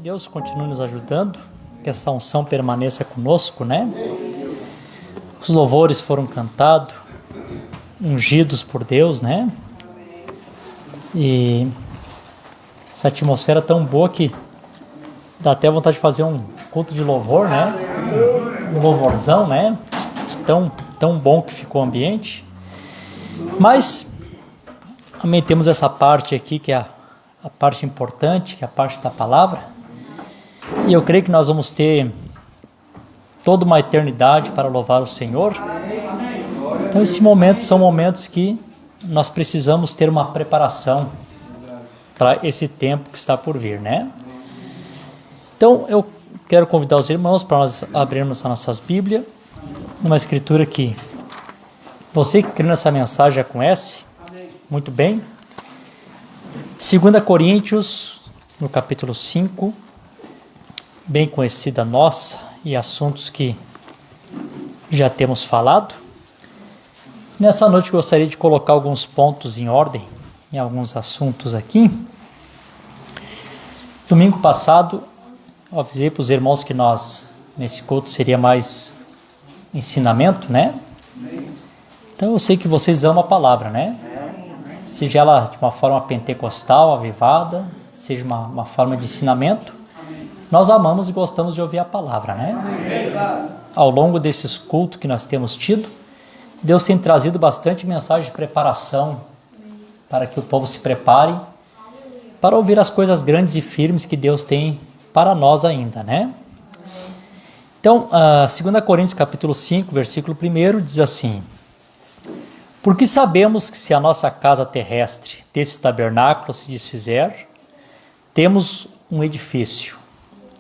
Deus continue nos ajudando, que essa unção permaneça conosco, né? Os louvores foram cantados, ungidos por Deus, né? E essa atmosfera tão boa que dá até vontade de fazer um culto de louvor, né? Um louvorzão, né? Tão bom que ficou o ambiente. Mas também temos essa parte aqui que é a parte importante, que é a parte da palavra. E eu creio que nós vamos ter toda uma eternidade para louvar o Senhor. Então esses momentos são momentos que nós precisamos ter uma preparação para esse tempo que está por vir, né? Então eu quero convidar os irmãos para nós abrirmos as nossas Bíblias, numa escritura que você que crê nessa mensagem já conhece muito bem. 2 Coríntios, no capítulo 5, bem conhecida nossa, e assuntos que já temos falado. Nessa noite gostaria de colocar alguns pontos em ordem, em alguns assuntos aqui. Domingo passado, eu avisei para os irmãos que nesse culto, seria mais ensinamento, né? Então eu sei que vocês amam a palavra, né? Seja ela de uma forma pentecostal, avivada, seja uma forma de ensinamento, nós amamos e gostamos de ouvir a palavra, né? Ao longo desses cultos que nós temos tido, Deus tem trazido bastante mensagem de preparação para que o povo se prepare para ouvir as coisas grandes e firmes que Deus tem para nós ainda, né? Então, 2 Coríntios capítulo 5, versículo 1 diz assim: porque sabemos que se a nossa casa terrestre desse tabernáculo se desfizer, temos um edifício.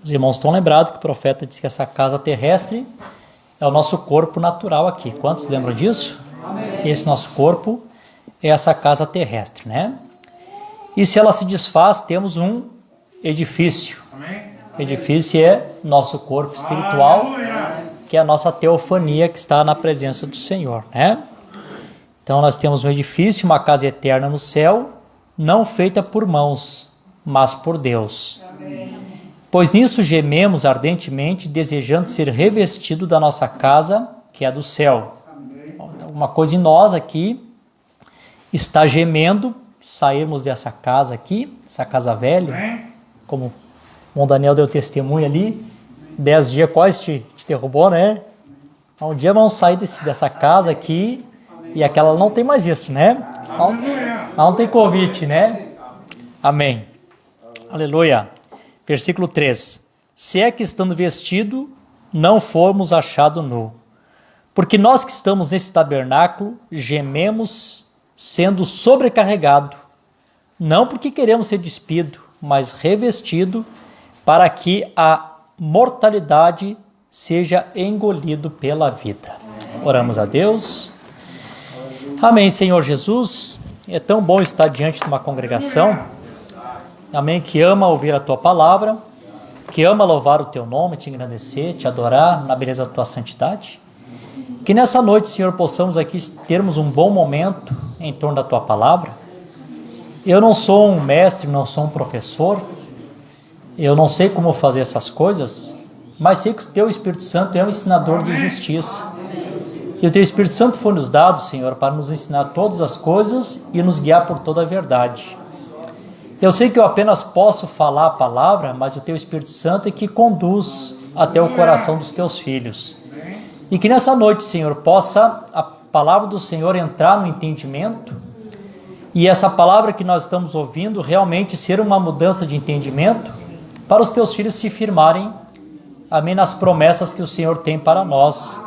Os irmãos estão lembrados que o profeta disse que essa casa terrestre é o nosso corpo natural aqui. Quantos lembram disso? Amém. Esse nosso corpo é essa casa terrestre, né? E se ela se desfaz, temos um edifício. Amém. O edifício é nosso corpo espiritual, que é a nossa teofania que está na presença do Senhor, né? Então nós temos um edifício, uma casa eterna no céu, não feita por mãos, mas por Deus. Amém. Pois nisso gememos ardentemente, desejando ser revestido da nossa casa, que é do céu. Amém. Uma coisa em nós aqui está gemendo, sairmos dessa casa aqui, essa casa velha. Amém. Como o Daniel deu testemunho ali, 10 dias quase te derrubou, né? Um dia vamos sair dessa casa aqui. E aquela não tem mais isso, né? Não tem convite, né? Amém. Aleluia. Versículo 3. Se é que estando vestido, não formos achado nu. Porque nós que estamos nesse tabernáculo, gememos sendo sobrecarregado. Não porque queremos ser despido, mas revestido, para que a mortalidade seja engolido pela vida. Oramos a Deus. Amém, Senhor Jesus, é tão bom estar diante de uma congregação, amém, que ama ouvir a Tua palavra, que ama louvar o Teu nome, te engrandecer, te adorar na beleza da Tua santidade. Que nessa noite, Senhor, possamos aqui termos um bom momento em torno da Tua palavra. Eu não sou um mestre, não sou um professor, eu não sei como fazer essas coisas, mas sei que o Teu Espírito Santo é um ensinador de justiça. E o Teu Espírito Santo foi nos dado, Senhor, para nos ensinar todas as coisas e nos guiar por toda a verdade. Eu sei que eu apenas posso falar a palavra, mas o Teu Espírito Santo é que conduz até o coração dos Teus filhos. E que nessa noite, Senhor, possa a palavra do Senhor entrar no entendimento e essa palavra que nós estamos ouvindo realmente ser uma mudança de entendimento para os Teus filhos se firmarem, amém, nas promessas que o Senhor tem para nós,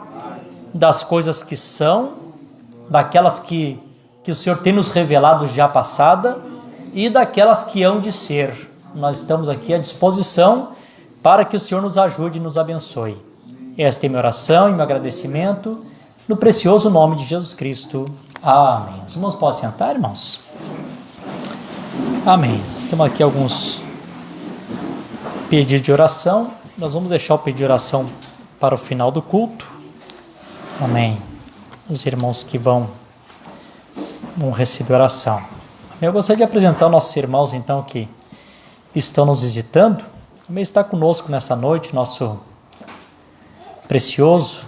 das coisas que são, daquelas que o Senhor tem nos revelado já passada e daquelas que hão de ser. Nós estamos aqui à disposição para que o Senhor nos ajude e nos abençoe. Esta é minha oração e meu agradecimento no precioso nome de Jesus Cristo. Amém. Os irmãos podem sentar, irmãos? Amém. Nós temos aqui alguns pedidos de oração. Nós vamos deixar o pedido de oração para o final do culto. Amém. Os irmãos que vão receber oração. Eu gostaria de apresentar os nossos irmãos, então, que estão nos visitando. Também está conosco nessa noite nosso precioso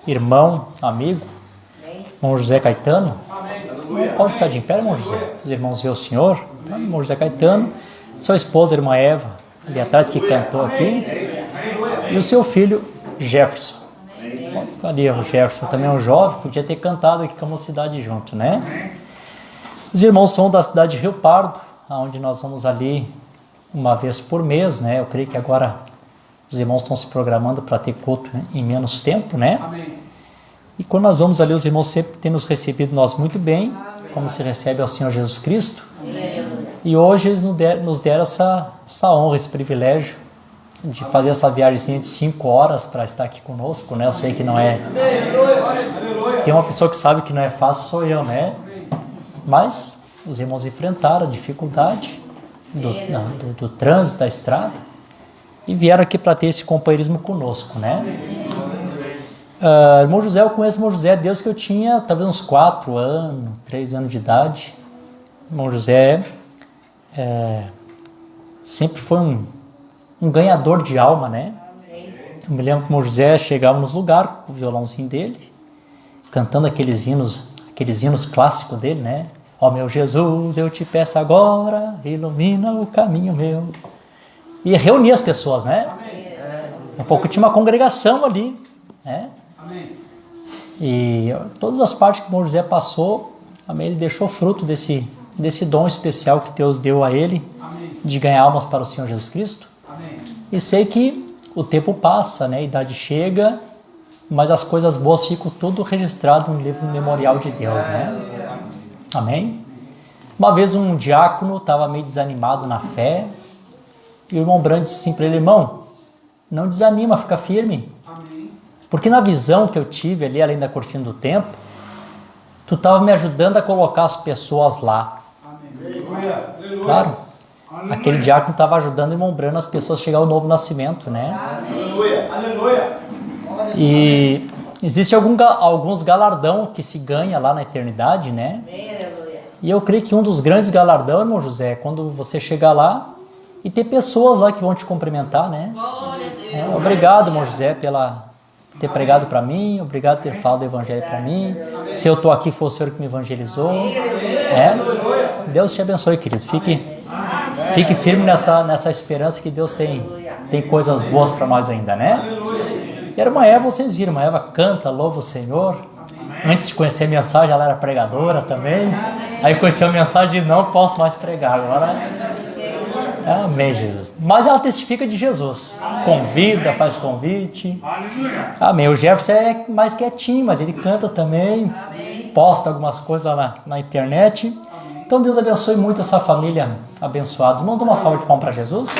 irmão, amigo, irmão José Caetano. Pode ficar de em pé, irmão José. Os irmãos vê o senhor. Então, irmão José Caetano, sua esposa, irmã Eva, ali atrás que cantou aqui. E o seu filho, Jefferson. Pode ficar ali, o Jefferson também é um jovem, podia ter cantado aqui com a mocidade junto, né? Os irmãos são da cidade de Rio Pardo, onde nós vamos ali uma vez por mês, né? Eu creio que agora os irmãos estão se programando para ter culto em menos tempo, né? Amém. E quando nós vamos ali, os irmãos sempre têm nos recebido nós muito bem, como se recebe ao Senhor Jesus Cristo. Amém. E hoje eles nos deram essa honra, esse privilégio de fazer essa viagem de 5 horas para estar aqui conosco, né? Eu sei que não é... Se tem uma pessoa que sabe que não é fácil, sou eu, né? Mas os irmãos enfrentaram a dificuldade do trânsito, da estrada, e vieram aqui para ter esse companheirismo conosco, né? Irmão José, eu conheço o irmão José desde que eu tinha talvez uns 4 anos, 3 anos de idade. Irmão José sempre foi um ganhador de alma, né? Eu me lembro que o irmão José chegava nos lugares com o violãozinho dele, cantando aqueles hinos clássicos dele, né? Ó meu Jesus, eu te peço agora, ilumina o caminho meu. E reunia as pessoas, né? Um pouco tinha uma congregação ali, né? E todas as partes que o irmão José passou, amém, ele deixou fruto desse dom especial que Deus deu a ele, de ganhar almas para o Senhor Jesus Cristo. E sei que o tempo passa, né? A idade chega, mas as coisas boas ficam tudo registrado no livro memorial de Deus, né? Amém? Uma vez um diácono estava meio desanimado na fé, e o irmão Brand disse assim para ele: irmão, não desanima, fica firme. Amém. Porque na visão que eu tive ali, além da cortina do tempo, tu estava me ajudando a colocar as pessoas lá. Amém. Claro, aquele diácono estava ajudando o irmão Brand, as pessoas a chegar ao novo nascimento, né? Aleluia. E existe alguns galardão que se ganha lá na eternidade, né? E eu creio que um dos grandes galardão, irmão José, é quando você chegar lá e ter pessoas lá que vão te cumprimentar, né? Obrigado, irmão José, pela ter pregado para mim, obrigado por ter falado do evangelho para mim. Se eu estou aqui, foi o Senhor que me evangelizou. Deus te abençoe, querido. Fique firme nessa esperança que Deus tem coisas boas para nós ainda, né? E a irmã Eva, vocês viram, a irmã Eva canta, louva o Senhor. Antes de conhecer a mensagem, ela era pregadora também. Aí conheceu a mensagem e disse: não posso mais pregar agora. Amém, Jesus. Mas ela testifica de Jesus. Convida, faz convite. Amém. O Jefferson é mais quietinho, mas ele canta também. Posta algumas coisas lá na internet. Então Deus abençoe muito essa família abençoada. Vamos dar uma salva de palmas para Jesus.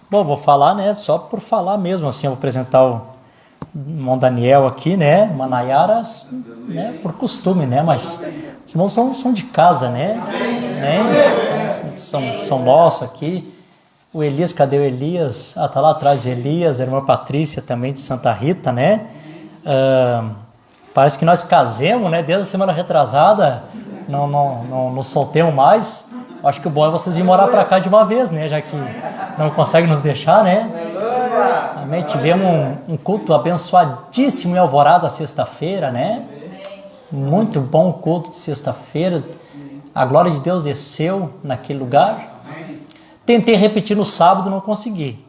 Bom, vou falar, né, só por falar mesmo, assim, eu vou apresentar o irmão Daniel aqui, né, irmã Nayara, né, por costume, né, mas os irmãos são de casa, né, são nossos aqui. O Elias, cadê o Elias? Tá lá atrás de Elias, a irmã Patrícia também de Santa Rita, né, parece que nós casemos, né, desde a semana retrasada, não soltemos mais. Acho que o bom é vocês virem morar para cá de uma vez, né? Já que não conseguem nos deixar, né? Amém. Tivemos um culto abençoadíssimo em Alvorada sexta-feira, né? Muito bom culto de sexta-feira. A glória de Deus desceu naquele lugar. Tentei repetir no sábado, não consegui.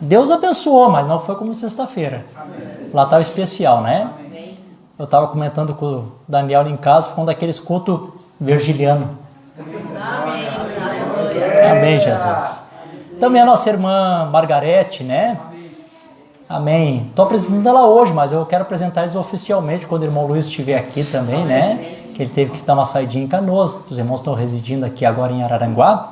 Deus abençoou, mas não foi como sexta-feira. Lá estava especial, né? Eu estava comentando com o Daniel em casa, foi um daqueles cultos virgilianos. Amém, Jesus. Também a nossa irmã Margarete, né? Amém. Estou apresentando ela hoje, mas eu quero apresentar eles oficialmente quando o irmão Luiz estiver aqui também, né? Que ele teve que dar uma saidinha em Canoas. Os irmãos estão residindo aqui agora em Araranguá.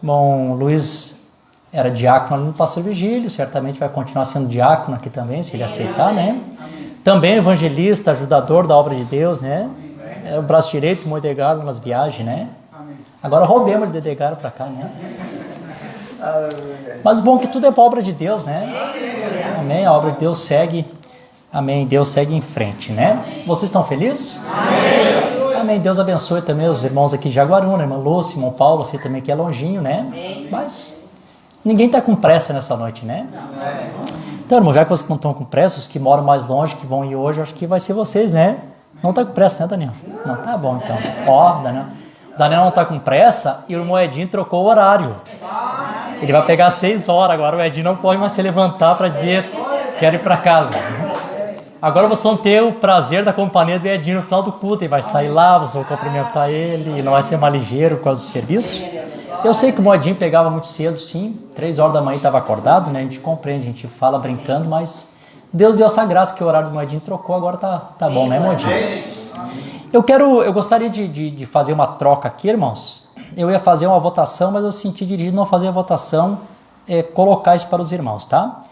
Irmão Luiz era diácono ali no Pastor Vigílio, certamente vai continuar sendo diácono aqui também, se ele aceitar, né? Também evangelista, ajudador da obra de Deus, né? É o braço direito do Edegaro nas viagens, né? Agora roubemos ele de Edegaro para cá, né? Mas bom que tudo é para a obra de Deus, né? Amém? A obra de Deus segue Amém. Deus segue em frente, né? Vocês estão felizes? Amém. Amém. Deus abençoe também os irmãos aqui de Jaguaruna, irmã Lúcia, irmão Paulo, você também que é longinho, né? Amém. Mas ninguém está com pressa nessa noite, né? Então, irmão, já que vocês não estão com pressa, os que moram mais longe, que vão ir hoje, acho que vai ser vocês, né? Não está com pressa, né, Daniel? Não, tá bom, então. Ó, Daniel não está com pressa e o irmão Edinho trocou o horário. Ele vai pegar 6 horas agora, o Edinho não pode mais se levantar para dizer, quero ir para casa. Agora vocês vão ter o prazer da companhia do Edinho no final do culto, ele vai sair lá, vocês vão cumprimentar ele, e não vai ser mais ligeiro por causa do serviço. Eu sei que o Edinho pegava muito cedo, sim, 3 horas da manhã estava acordado, né? A gente compreende, a gente fala brincando, mas Deus deu essa graça que o horário do Edinho trocou, agora tá bom, né, Edinho? Eu gostaria de fazer uma troca aqui, irmãos. Eu ia fazer uma votação, mas eu senti dirigido não fazer a votação, colocar isso para os irmãos, tá?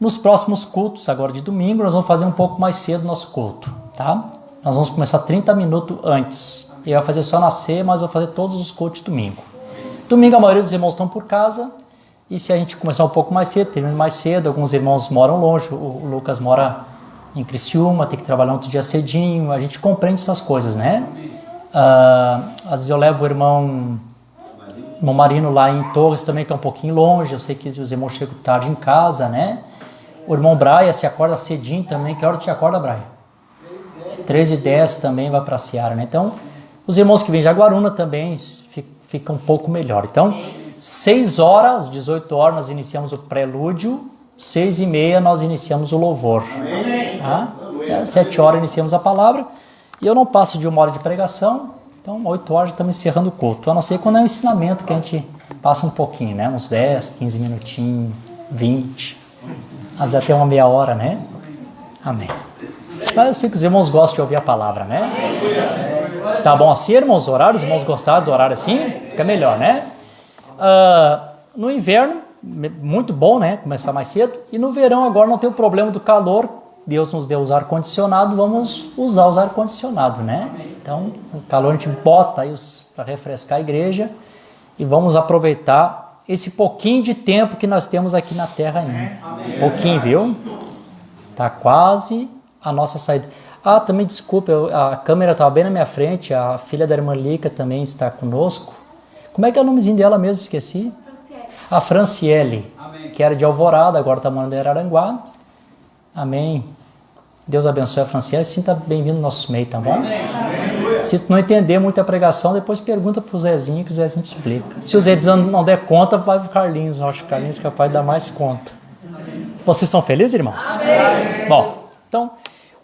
Nos próximos cultos, agora de domingo, nós vamos fazer um pouco mais cedo o nosso culto, tá? Nós vamos começar 30 minutos antes. Eu ia fazer só na ceia, mas eu vou fazer todos os cultos de domingo. Domingo a maioria dos irmãos estão por casa, e se a gente começar um pouco mais cedo, termina mais cedo, alguns irmãos moram longe, o Lucas mora em Criciúma, tem que trabalhar outro dia cedinho, a gente compreende essas coisas, né? Às vezes eu levo o irmão Marino lá em Torres também, que é um pouquinho longe, eu sei que os irmãos chegam tarde em casa, né? O irmão Braia se acorda cedinho também, que hora te acorda, Braia? 3h10 também vai para a Seara, né? Então, os irmãos que vêm de Jaguaruna também fica um pouco melhor. Então, 6 horas, 18 horas nós iniciamos o prelúdio, 6h30 nós iniciamos o louvor. Tá? 7 horas iniciamos a palavra, e eu não passo de 1 hora de pregação, então 8 horas já estamos encerrando o culto, a não ser quando é um ensinamento que a gente passa um pouquinho, né? Uns 10, 15 minutinhos, 20, às vezes até uma meia hora, né? Amém. Mas eu sei que os irmãos gostam de ouvir a palavra, né? Tá bom assim, irmãos? Horários? Os irmãos gostaram do horário assim? Fica melhor, né? No inverno, muito bom, né? Começar mais cedo. E no verão agora não tem o problema do calor. Deus nos deu os ar-condicionado, vamos usar os ar-condicionado, né? Então, o calor a gente bota aí para refrescar a igreja e vamos aproveitar esse pouquinho de tempo que nós temos aqui na terra ainda. Pouquinho, viu? Tá quase a nossa saída. Também desculpa, a câmera estava bem na minha frente, a filha da irmã Lica também está conosco. Como é que é o nomezinho dela mesmo? Esqueci. A Franciele, que era de Alvorada, agora está morando em Araranguá. Amém. Deus abençoe a Franciele. Sinta bem-vindo no nosso meio, tá bom? Amém. Se tu não entender muita pregação, depois pergunta pro Zezinho, que o Zezinho te explica. Se o Zezinho não der conta, vai pro Carlinhos. Eu acho que o Carlinhos é capaz de dar mais conta. Vocês estão felizes, irmãos? Amém. Bom, então,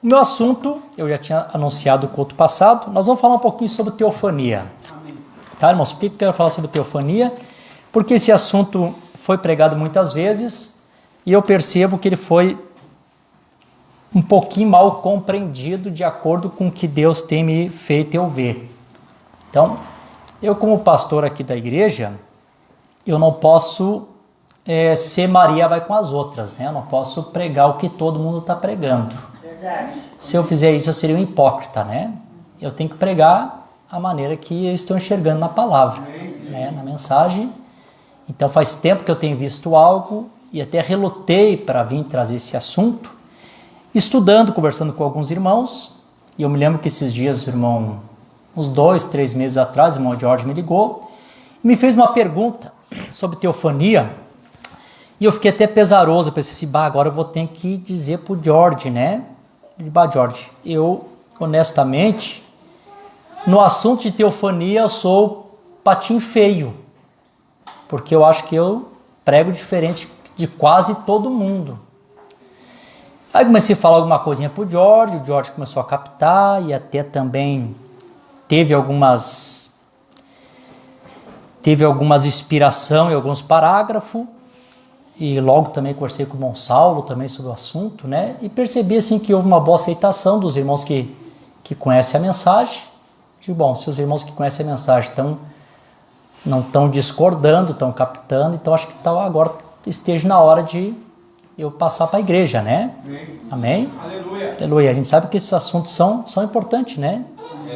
o meu assunto, eu já tinha anunciado o culto passado, nós vamos falar um pouquinho sobre teofania. Tá, irmãos? Por que eu quero falar sobre teofania? Porque esse assunto foi pregado muitas vezes e eu percebo que ele foi um pouquinho mal compreendido de acordo com o que Deus tem me feito eu ver. Então, eu como pastor aqui da igreja, eu não posso ser Maria vai com as outras, né? Eu não posso pregar o que todo mundo está pregando. Verdade. Se eu fizer isso, eu seria um hipócrita, né? Eu tenho que pregar a maneira que eu estou enxergando na palavra, né? Na mensagem. Então, faz tempo que eu tenho visto algo e até relutei para vir trazer esse assunto, estudando, conversando com alguns irmãos, e eu me lembro que esses dias o irmão, uns 2, 3 meses atrás, o irmão Jorge me ligou e me fez uma pergunta sobre teofania, e eu fiquei até pesaroso, eu pensei assim, agora eu vou ter que dizer pro Jorge, né? Jorge, eu, honestamente, no assunto de teofania, eu sou patinho feio, porque eu acho que eu prego diferente de quase todo mundo. Aí comecei a falar alguma coisinha pro Jorge, o Jorge começou a captar e até também teve algumas inspiração em alguns parágrafos, e logo também conversei com o irmão Saulo também sobre o assunto, né? E percebi assim que houve uma boa aceitação dos irmãos que conhecem a mensagem. Digo, bom, se os irmãos que conhecem a mensagem não estão discordando, estão captando, então acho que agora esteja na hora de eu passar para a igreja, né? Amém? Aleluia. Aleluia. A gente sabe que esses assuntos são importantes, né?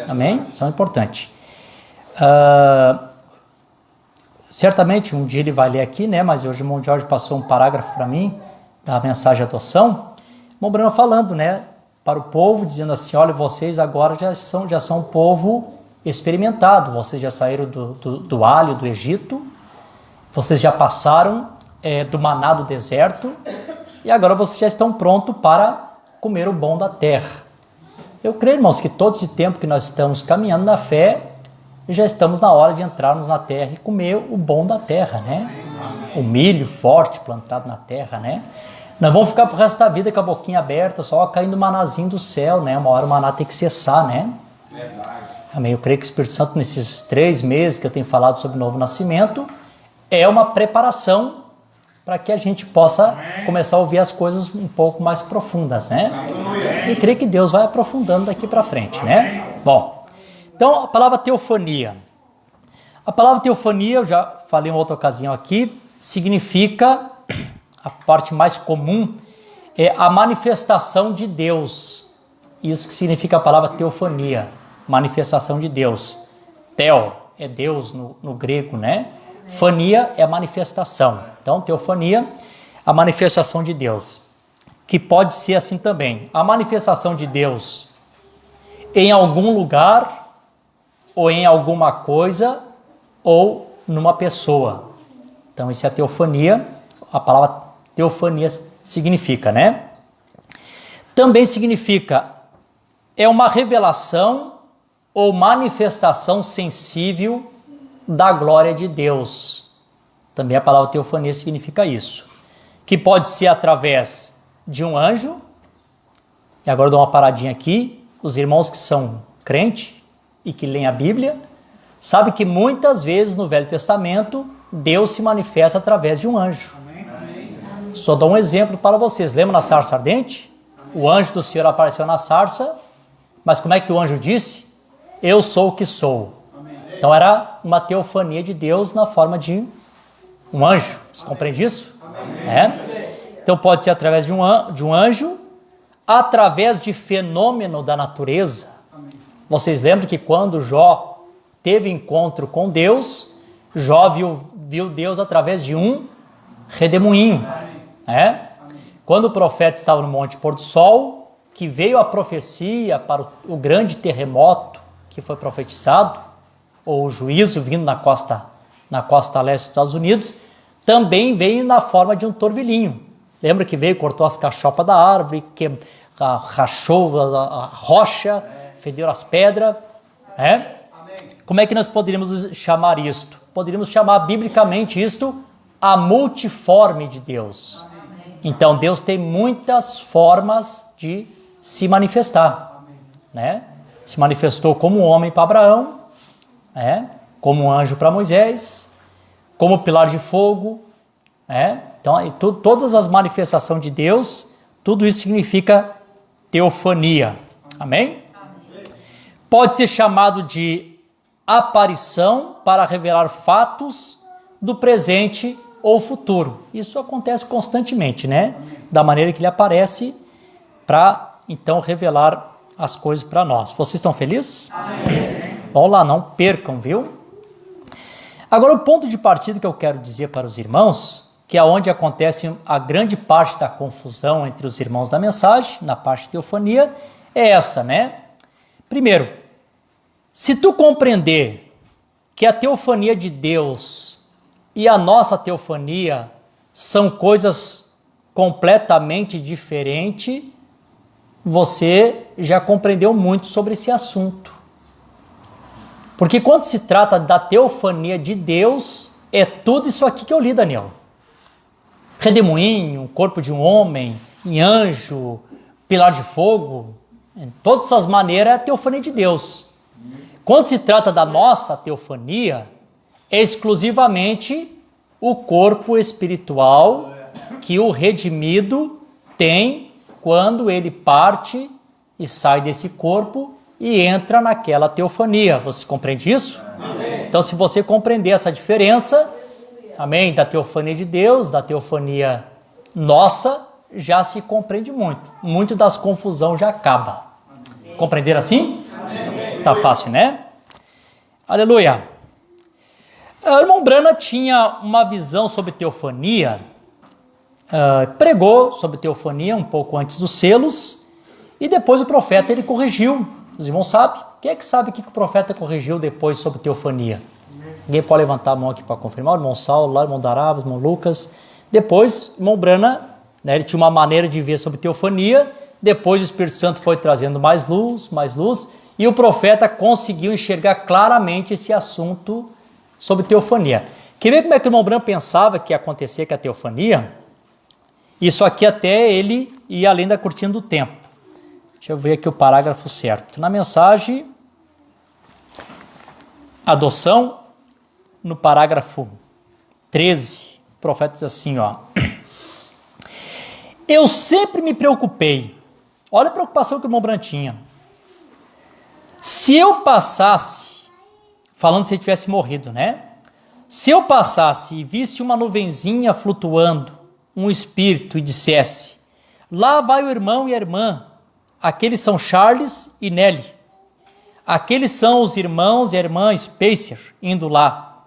Amém? São importantes. Certamente um dia ele vai ler aqui, né? Mas hoje o irmão Jorge passou um parágrafo para mim da mensagem de adoção. Brana falando, né, para o povo, dizendo assim, olha, vocês agora já são um povo experimentado, vocês já saíram do alho do Egito, vocês já passaram do maná do deserto, e agora vocês já estão prontos para comer o bom da terra. Eu creio, irmãos, que todo esse tempo que nós estamos caminhando na fé, já estamos na hora de entrarmos na terra e comer o bom da terra, né? O milho forte plantado na terra, né? Não vamos ficar pro resto da vida com a boquinha aberta, só caindo manazinho do céu, né? Uma hora o maná tem que cessar, né? Amém. Eu creio que o Espírito Santo, nesses 3 meses que eu tenho falado sobre o novo nascimento, é uma preparação para que a gente possa começar a ouvir as coisas um pouco mais profundas, né? E creio que Deus vai aprofundando daqui para frente, né? Bom, então a palavra teofania. A palavra teofania, eu já falei em outra ocasião aqui, significa, a parte mais comum, é a manifestação de Deus. Isso que significa a palavra teofania, manifestação de Deus. Theo é Deus no grego, né? Fania é a manifestação. Então, teofania, a manifestação de Deus. Que pode ser assim também. A manifestação de Deus em algum lugar, ou em alguma coisa, ou numa pessoa. Então, isso é a teofania. A palavra teofania significa, né? Também significa, é uma revelação ou manifestação sensível da glória de Deus. Também a palavra teofania significa isso. Que pode ser através de um anjo. E agora eu dou uma paradinha aqui. Os irmãos que são crentes e que leem a Bíblia, sabem que muitas vezes no Velho Testamento, Deus se manifesta através de um anjo. Amém. Só dou um exemplo para vocês. Lembra na sarça ardente? O anjo do Senhor apareceu na sarça, mas como é que o anjo disse? Eu sou o que sou. Então era uma teofania de Deus na forma de um anjo. Você compreende isso? Então pode ser através de um anjo, através de fenômeno da natureza. Vocês lembram que quando Jó teve encontro com Deus, Jó viu Deus através de um redemoinho. Quando o profeta estava no Monte Pôr do Sol, que veio a profecia para o grande terremoto que foi profetizado, ou o juízo vindo na costa leste dos Estados Unidos, também veio na forma de um torvilhinho. Lembra que veio, cortou as cachopas da árvore, rachou a rocha, fedeu as pedras. Como é que nós poderíamos chamar isto? Poderíamos chamar biblicamente isto a multiforme de Deus. Então Deus tem muitas formas de se manifestar. Se manifestou como um homem para Abraão, como um anjo para Moisés, como pilar de fogo. Então, todas as manifestações de Deus, tudo isso significa teofania. Amém? Pode ser chamado de aparição para revelar fatos do presente ou futuro. Isso acontece constantemente, Da maneira que ele aparece para, então, revelar as coisas para nós. Vocês estão felizes? Amém. Vamos lá, não percam, viu? Agora, o ponto de partida que eu quero dizer para os irmãos, que é onde acontece a grande parte da confusão entre os irmãos da mensagem, na parte de teofania, é esta, Primeiro, se tu compreender que a teofania de Deus e a nossa teofania são coisas completamente diferentes, você já compreendeu muito sobre esse assunto. Porque quando se trata da teofania de Deus, é tudo isso aqui que eu li, Daniel. Redemoinho, corpo de um homem, em anjo, pilar de fogo, em todas essas maneiras é a teofania de Deus. Quando se trata da nossa teofania, é exclusivamente o corpo espiritual que o redimido tem quando ele parte e sai desse corpo e entra naquela teofania. Você compreende isso? Amém. Então, se você compreender essa diferença, amém, da teofania de Deus, da teofania nossa, já se compreende muito. Muito das confusões já acaba. Amém. Compreenderam assim? Amém. Tá fácil, Aleluia. O irmão Brana tinha uma visão sobre teofania pregou sobre teofania um pouco antes dos selos, e depois o profeta ele corrigiu. Os irmãos sabem? Quem é que sabe o que o profeta corrigiu depois sobre teofania? Alguém pode levantar a mão aqui para confirmar? O irmão Saulo, lá, o irmão Darabas, o irmão Lucas. Depois, o irmão Brana, né, ele tinha uma maneira de ver sobre teofania. Depois o Espírito Santo foi trazendo mais luz, e o profeta conseguiu enxergar claramente esse assunto sobre teofania. Quer ver como é que o irmão Brana pensava que ia acontecer com a teofania? Isso aqui até ele ir além da cortina do tempo. Deixa eu ver aqui o parágrafo certo. Na mensagem, adoção, no parágrafo 13, o profeta diz assim, ó. Eu sempre me preocupei. Olha a preocupação que o irmão Brana tinha. Se eu passasse, falando se ele tivesse morrido, né? Se eu passasse e visse uma nuvenzinha flutuando, um espírito, e dissesse, lá vai o irmão e a irmã, aqueles são Charles e Nelly, aqueles são os irmãos e a irmã Spacer, indo lá.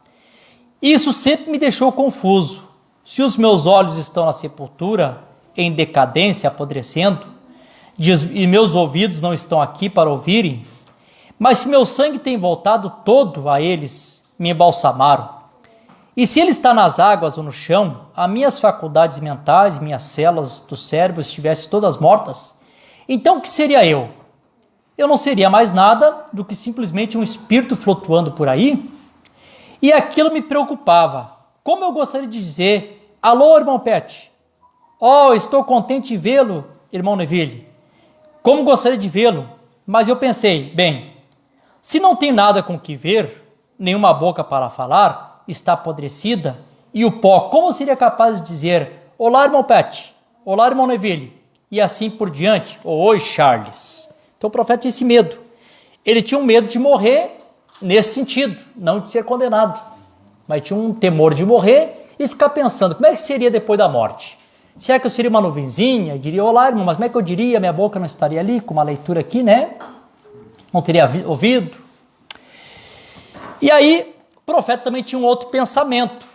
Isso sempre me deixou confuso. Se os meus olhos estão na sepultura, em decadência, apodrecendo, e meus ouvidos não estão aqui para ouvirem, mas se meu sangue tem voltado todo a eles, me embalsamaram. E se ele está nas águas ou no chão, as minhas faculdades mentais, minhas células do cérebro estivessem todas mortas, então o que seria eu? Eu não seria mais nada do que simplesmente um espírito flutuando por aí? E aquilo me preocupava. Como eu gostaria de dizer, alô, irmão Pet, estou contente de vê-lo, irmão Neville. Como gostaria de vê-lo, mas eu pensei, bem, se não tem nada com que ver, nenhuma boca para falar, está apodrecida, e o pó, como seria capaz de dizer, olá, irmão Pet, olá, irmão Neville, e assim por diante, oi, Charles. Então o profeta tinha esse medo. Ele tinha um medo de morrer nesse sentido, não de ser condenado, mas tinha um temor de morrer e ficar pensando, como é que seria depois da morte? Será que eu seria uma nuvenzinha? Eu diria, olá, irmão, mas como é que eu diria? Minha boca não estaria ali, com uma leitura aqui, né? Não teria ouvido. E aí, o profeta também tinha um outro pensamento.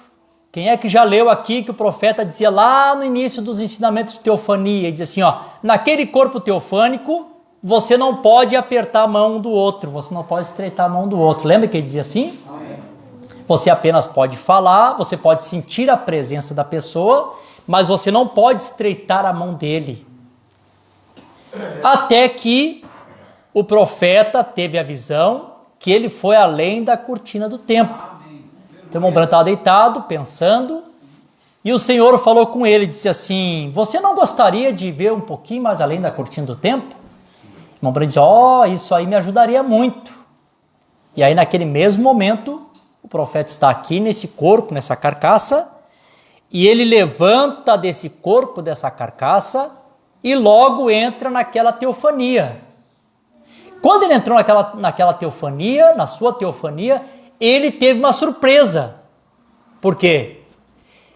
Quem é que já leu aqui que o profeta dizia lá no início dos ensinamentos de teofania, e dizia assim, naquele corpo teofânico, você não pode apertar a mão do outro, você não pode estreitar a mão do outro. Lembra que ele dizia assim? Você apenas pode falar, você pode sentir a presença da pessoa, mas você não pode estreitar a mão dele. Até que o profeta teve a visão que ele foi além da cortina do tempo. Então o irmão Brana estava deitado, pensando, e o Senhor falou com ele, disse assim, você não gostaria de ver um pouquinho mais além da cortina do tempo? O irmão Brana disse, isso aí me ajudaria muito. E aí naquele mesmo momento, o profeta está aqui nesse corpo, nessa carcaça, e ele levanta desse corpo, dessa carcaça, e logo entra naquela teofania. Quando ele entrou naquela teofania, na sua teofania, ele teve uma surpresa. Por quê?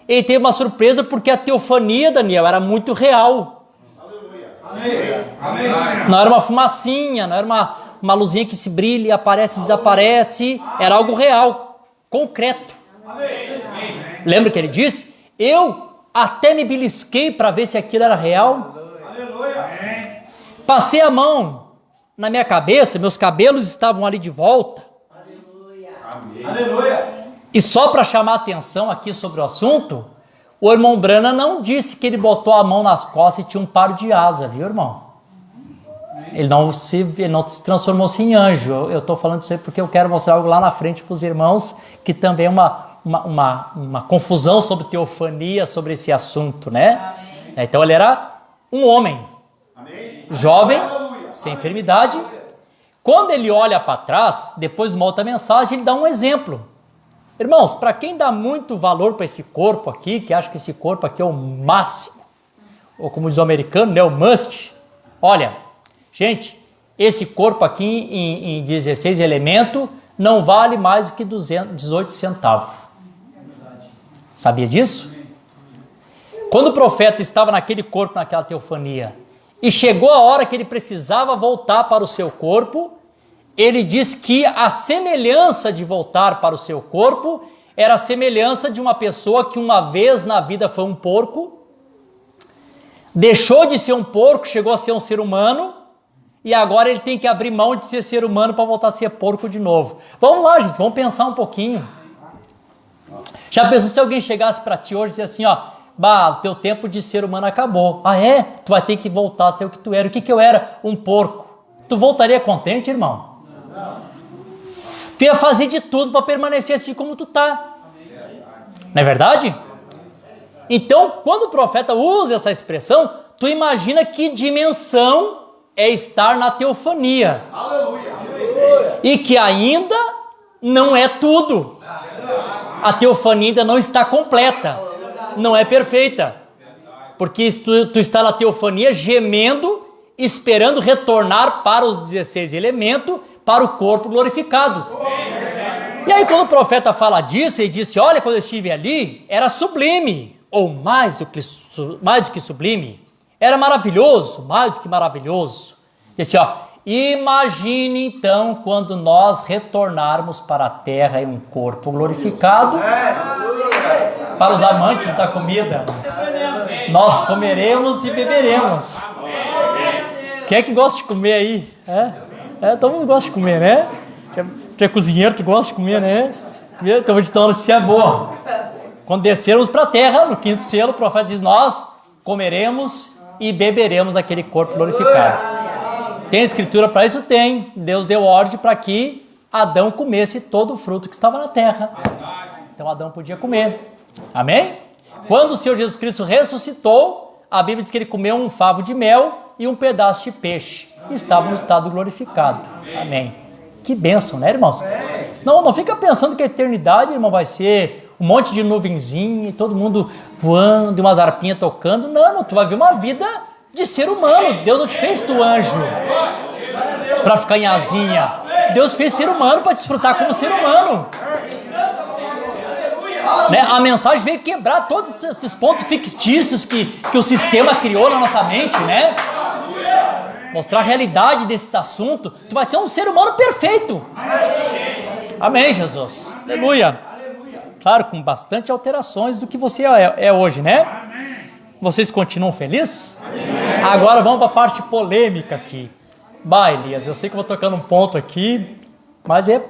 Ele teve uma surpresa porque a teofania, Daniel, era muito real. Amém. Não era uma fumacinha, não era uma luzinha que se brilha, aparece e desaparece. Era algo real, concreto. Amém. Lembra que ele disse? Eu até me belisquei para ver se aquilo era real. Aleluia. Passei a mão na minha cabeça, meus cabelos estavam ali de volta. Aleluia. E só para chamar a atenção aqui sobre o assunto, o irmão Brana não disse que ele botou a mão nas costas e tinha um par de asa, viu, irmão? Ele não se transformou-se em anjo. Eu estou falando isso aí porque eu quero mostrar algo lá na frente para os irmãos, que também é uma confusão sobre teofania, sobre esse assunto, né? Amém. Então ele era um homem, amém, jovem, sem enfermidade. Quando ele olha para trás, depois de uma outra mensagem, ele dá um exemplo. Irmãos, para quem dá muito valor para esse corpo aqui, que acha que esse corpo aqui é o máximo, ou como diz o americano, né, o must, olha, gente, esse corpo aqui em 16 elementos não vale mais do que 18 centavos. Sabia disso? Quando o profeta estava naquele corpo, naquela teofania, e chegou a hora que ele precisava voltar para o seu corpo, ele diz que a semelhança de voltar para o seu corpo era a semelhança de uma pessoa que uma vez na vida foi um porco, deixou de ser um porco, chegou a ser um ser humano, e agora ele tem que abrir mão de ser ser humano para voltar a ser porco de novo. Vamos lá, gente, vamos pensar um pouquinho. Já pensou se alguém chegasse para ti hoje e dissesse assim, ó, bah, o teu tempo de ser humano acabou. Ah, é? Tu vai ter que voltar a ser o que tu era. O que eu era? Um porco. Tu voltaria contente, irmão? Tu ia fazer de tudo para permanecer assim como tu tá. Não é verdade? Então, quando o profeta usa essa expressão, tu imagina que dimensão é estar na teofania. E que ainda não é tudo. A teofania ainda não está completa. Não é perfeita. Porque tu está na teofania gemendo, esperando retornar para os 16 elementos, para o corpo glorificado. E aí quando o profeta fala disso, ele disse, olha, quando eu estive ali, era sublime, ou mais do que sublime, era maravilhoso, mais do que maravilhoso. Disse, ó, imagine então quando nós retornarmos para a terra em um corpo glorificado, para os amantes da comida, nós comeremos e beberemos. Quem é que gosta de comer aí? Todo mundo gosta de comer, né? Tu é cozinheiro, tu gosta de comer, né? Então eu vou te dar uma notícia boa. Quando descermos para a terra, no quinto selo, o profeta diz, nós comeremos e beberemos aquele corpo glorificado. Tem escritura para isso? Tem. Deus deu ordem para que Adão comesse todo o fruto que estava na terra. Então Adão podia comer. Amém? Quando o Senhor Jesus Cristo ressuscitou, a Bíblia diz que ele comeu um favo de mel e um pedaço de peixe. Estava no estado glorificado. Amém. Que bênção, né, irmãos? Não fica pensando que a eternidade, irmão, vai ser um monte de nuvenzinha, todo mundo voando, umas harpinhas tocando. Não, tu vai ver uma vida de ser humano. Deus não te fez do anjo para ficar em asinha. Deus fez ser humano para desfrutar como ser humano. Né? A mensagem veio quebrar todos esses pontos fictícios que o sistema criou na nossa mente, né? Mostrar a realidade desses assuntos. Tu vai ser um ser humano perfeito. Amém, Jesus. Aleluia. Claro, com bastante alterações do que você é hoje, né? Vocês continuam felizes? Agora vamos para a parte polêmica aqui. Bah, Elias, eu sei que eu vou tocando um ponto aqui, mas é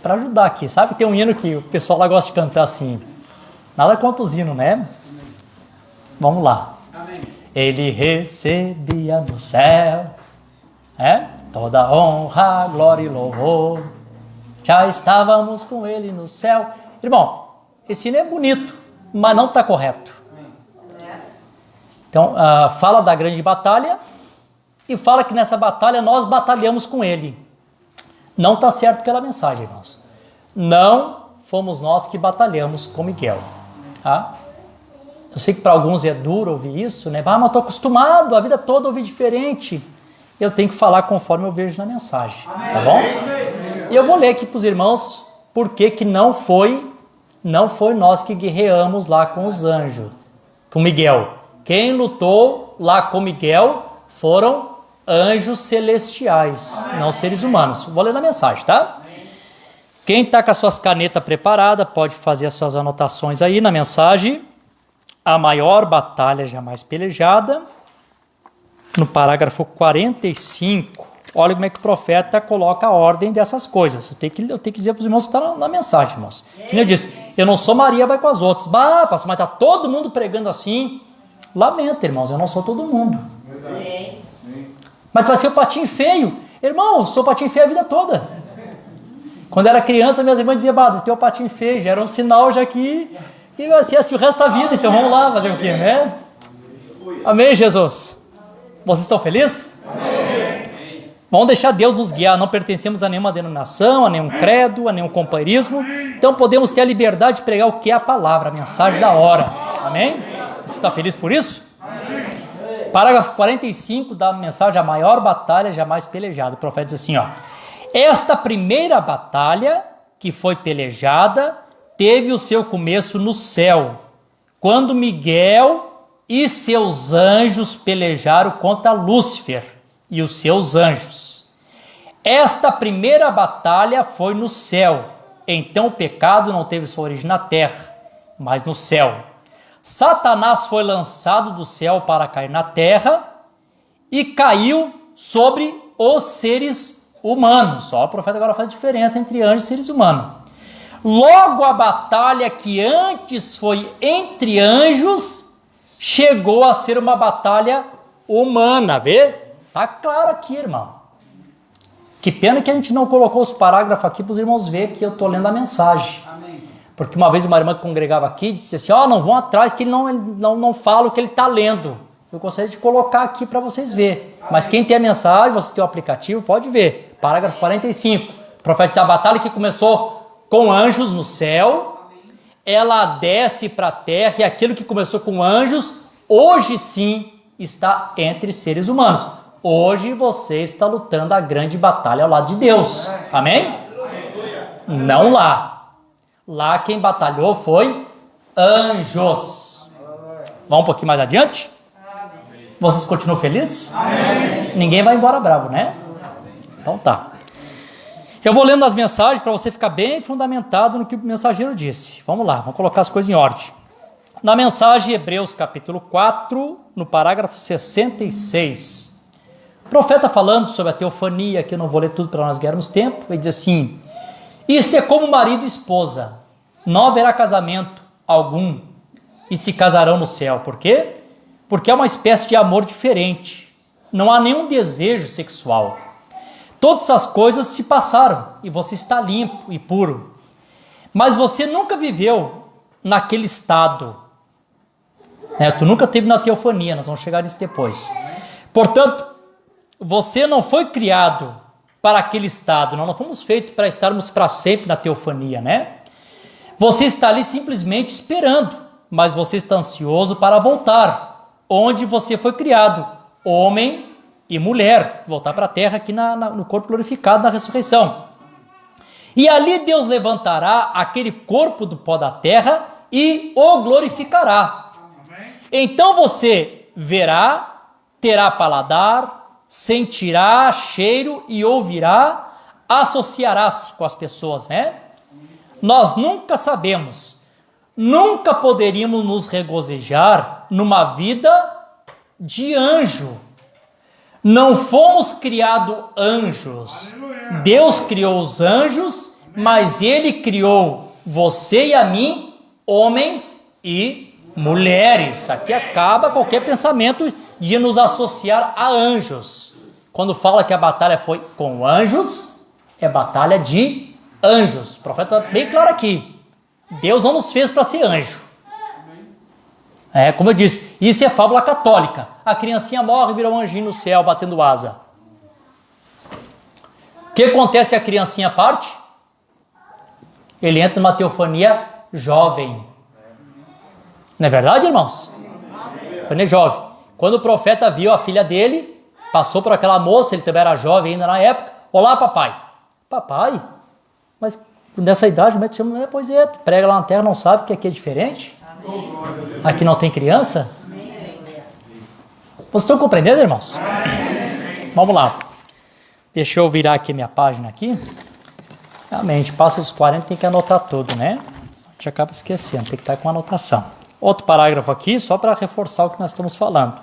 para ajudar aqui. Sabe, tem um hino que o pessoal lá gosta de cantar assim. Nada contra os hinos, né? Vamos lá. Amém. Ele recebia no céu toda honra, glória e louvor. Já estávamos com ele no céu. Irmão, esse hino é bonito, mas não está correto. Então, fala da grande batalha e fala que nessa batalha nós batalhamos com ele. Não está certo pela mensagem, irmãos. Não fomos nós que batalhamos com Miguel. Tá? Eu sei que para alguns é duro ouvir isso, né? Mas estou acostumado a vida toda a ouvir diferente. Eu tenho que falar conforme eu vejo na mensagem, tá bom? E eu vou ler aqui para os irmãos por que não foi nós que guerreamos lá com os anjos, com Miguel. Quem lutou lá com Miguel foram anjos celestiais, não seres humanos. Vou ler na mensagem, tá? Quem está com as suas canetas preparadas pode fazer as suas anotações aí na mensagem. A maior batalha jamais pelejada. No parágrafo 45, olha como é que o profeta coloca a ordem dessas coisas. Eu tenho que dizer para os irmãos que está na mensagem, irmãos. Que nem eu disse, eu não sou Maria, vai com as outras. Bah, pastor, mas está todo mundo pregando assim. Lamento, irmãos, eu não sou todo mundo. Mas tu vai ser o patinho feio. Irmão, eu sou patinho feio a vida toda. Quando era criança, minhas irmãs diziam, bah, teu patinho feio, já era um sinal já que vai ser assim o resto da vida. Então vamos lá fazer o quê, né? Amém, Jesus? Vocês estão felizes? Amém. Vamos deixar Deus nos guiar. Não pertencemos a nenhuma denominação, a nenhum credo, a nenhum companheirismo. Então podemos ter a liberdade de pregar o que é a palavra, a mensagem da hora. Amém? Você está feliz por isso? Amém. Parágrafo 45 da mensagem, a maior batalha jamais pelejada. O profeta diz assim, ó. Esta primeira batalha que foi pelejada teve o seu começo no céu, quando Miguel e seus anjos pelejaram contra Lúcifer e os seus anjos. Esta primeira batalha foi no céu. Então o pecado não teve sua origem na terra, mas no céu. Satanás foi lançado do céu para cair na terra e caiu sobre os seres humanos. Só o profeta agora faz diferença entre anjos e seres humanos. Logo, a batalha que antes foi entre anjos chegou a ser uma batalha humana, vê? Tá claro aqui, irmão. Que pena que a gente não colocou os parágrafos aqui para os irmãos verem que eu estou lendo a mensagem. Amém. Porque uma vez uma irmã que congregava aqui disse assim, não vão atrás que ele não fala o que ele está lendo. Eu gostaria de colocar aqui para vocês verem. Mas quem tem a mensagem, você tem o aplicativo, pode ver. Parágrafo 45. O profeta diz, a batalha que começou com anjos no céu, ela desce para a terra, e aquilo que começou com anjos, hoje sim está entre seres humanos. Hoje você está lutando a grande batalha ao lado de Deus. Amém? Não lá. Lá quem batalhou foi anjos. Vamos um pouquinho mais adiante? Vocês continuam felizes? Amém. Ninguém vai embora bravo, né? Então tá. Eu vou lendo as mensagens para você ficar bem fundamentado no que o mensageiro disse. Vamos lá, vamos colocar as coisas em ordem. Na mensagem Hebreus capítulo 4, no parágrafo 66, o profeta falando sobre a teofania, que eu não vou ler tudo para nós ganharmos tempo, ele diz assim, isto é como marido e esposa, não haverá casamento algum, e se casarão no céu. Por quê? Porque é uma espécie de amor diferente, não há nenhum desejo sexual. Todas essas coisas se passaram e você está limpo e puro. Mas você nunca viveu naquele estado. Tu nunca teve na teofania, nós vamos chegar nisso depois. Portanto, você não foi criado para aquele estado. Nós não fomos feitos para estarmos para sempre na teofania, né? Você está ali simplesmente esperando, mas você está ansioso para voltar, onde você foi criado, homem e mulher, voltar para a terra aqui no corpo glorificado na ressurreição. E ali Deus levantará aquele corpo do pó da terra e o glorificará. Então você verá, terá paladar, sentirá cheiro e ouvirá, associará-se com as pessoas, né? Nós nunca sabemos, nunca poderíamos nos regozijar numa vida de anjo. Não fomos criados anjos. Aleluia. Deus criou os anjos, mas Ele criou você e a mim, homens e mulheres. Aqui acaba qualquer pensamento de nos associar a anjos. Quando fala que a batalha foi com anjos, é batalha de anjos. O profeta está bem claro aqui. Deus não nos fez para ser anjo. Como eu disse, isso é fábula católica. A criancinha morre e vira um anjinho no céu, batendo asa. O que acontece se a criancinha parte? Ele entra numa teofania jovem. Não é verdade, irmãos? Teofania jovem. Quando o profeta viu a filha dele, passou por aquela moça, ele também era jovem ainda na época. Olá, papai. Papai? Mas nessa idade, como é que chama? Pois é, prega lá na terra, não sabe que aqui é diferente? Aqui não tem criança? Vocês estão compreendendo, irmãos? Vamos lá. Deixa eu virar aqui minha página aqui. Realmente, passa dos 40, tem que anotar tudo, né? A gente acaba esquecendo, tem que estar com anotação. Outro parágrafo aqui, só para reforçar o que nós estamos falando.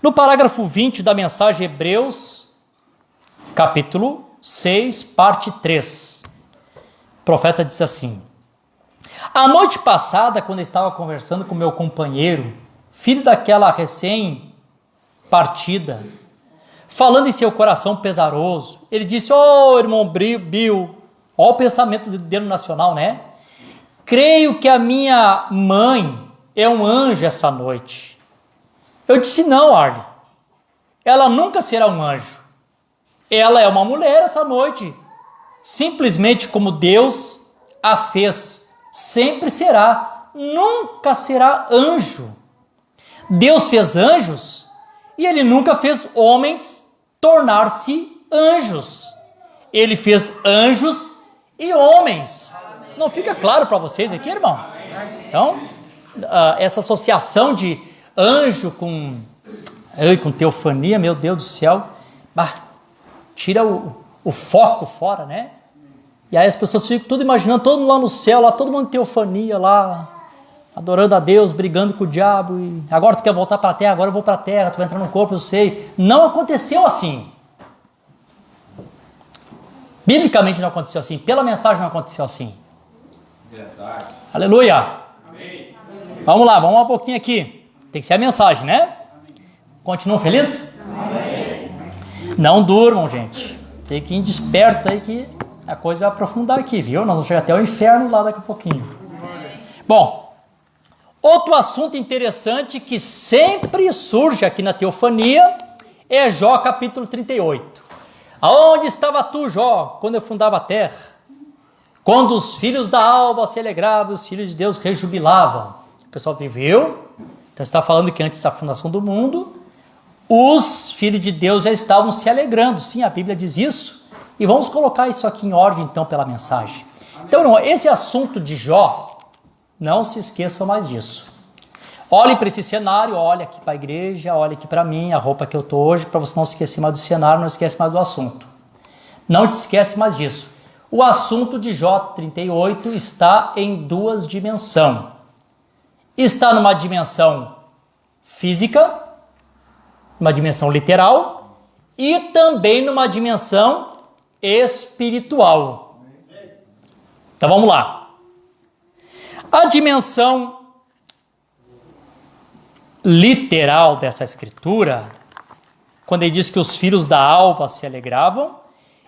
No parágrafo 20 da mensagem Hebreus, capítulo 6, parte 3. O profeta diz assim: a noite passada, quando eu estava conversando com meu companheiro, filho daquela recém-partida, falando em seu coração pesaroso, ele disse, irmão Bill, o pensamento dele nacional, né? Creio que a minha mãe é um anjo essa noite. Eu disse, não, Arlen, ela nunca será um anjo. Ela é uma mulher essa noite, simplesmente como Deus a fez. Sempre será, nunca será anjo. Deus fez anjos e Ele nunca fez homens tornar-se anjos. Ele fez anjos e homens. Não fica claro para vocês aqui, irmão? Então, essa associação de anjo com teofania, meu Deus do céu, tira o foco fora, né? E aí as pessoas ficam tudo imaginando, todo mundo lá no céu, lá, todo mundo em teofania lá. adorando a Deus, brigando com o diabo, e agora tu quer voltar para a terra, agora eu vou para a terra, tu vai entrar no corpo, eu sei. Não aconteceu assim. Biblicamente não aconteceu assim, pela mensagem não aconteceu assim. Verdade. Aleluia. Amém. Vamos lá, vamos um pouquinho aqui. Tem que ser a mensagem, né? Continuam felizes? Amém. Não durmam, gente. Tem que ir desperto aí que a coisa vai aprofundar aqui, viu? Nós vamos chegar até o inferno lá daqui a pouquinho. Bom, outro assunto interessante que sempre surge aqui na teofania é Jó capítulo 38. Aonde estava tu, Jó, quando eu fundava a terra? Quando os filhos da alva se alegravam, os filhos de Deus rejubilavam. O pessoal viveu, então está falando que antes da fundação do mundo, os filhos de Deus já estavam se alegrando. Sim, a Bíblia diz isso. E vamos colocar isso aqui em ordem, então, pela mensagem. Então, irmão, esse assunto de Jó, não se esqueçam mais disso. Olhe para esse cenário, olhe aqui para a igreja, olhe aqui para mim, a roupa que eu estou hoje, para você não se esquecer mais do cenário, não esquece mais do assunto. Não te esquece mais disso. O assunto de Jó 38 está em duas dimensões. Está numa dimensão física, uma dimensão literal, e também numa dimensão espiritual. Então vamos lá. A dimensão literal dessa escritura, quando ele diz que os filhos da alva se alegravam,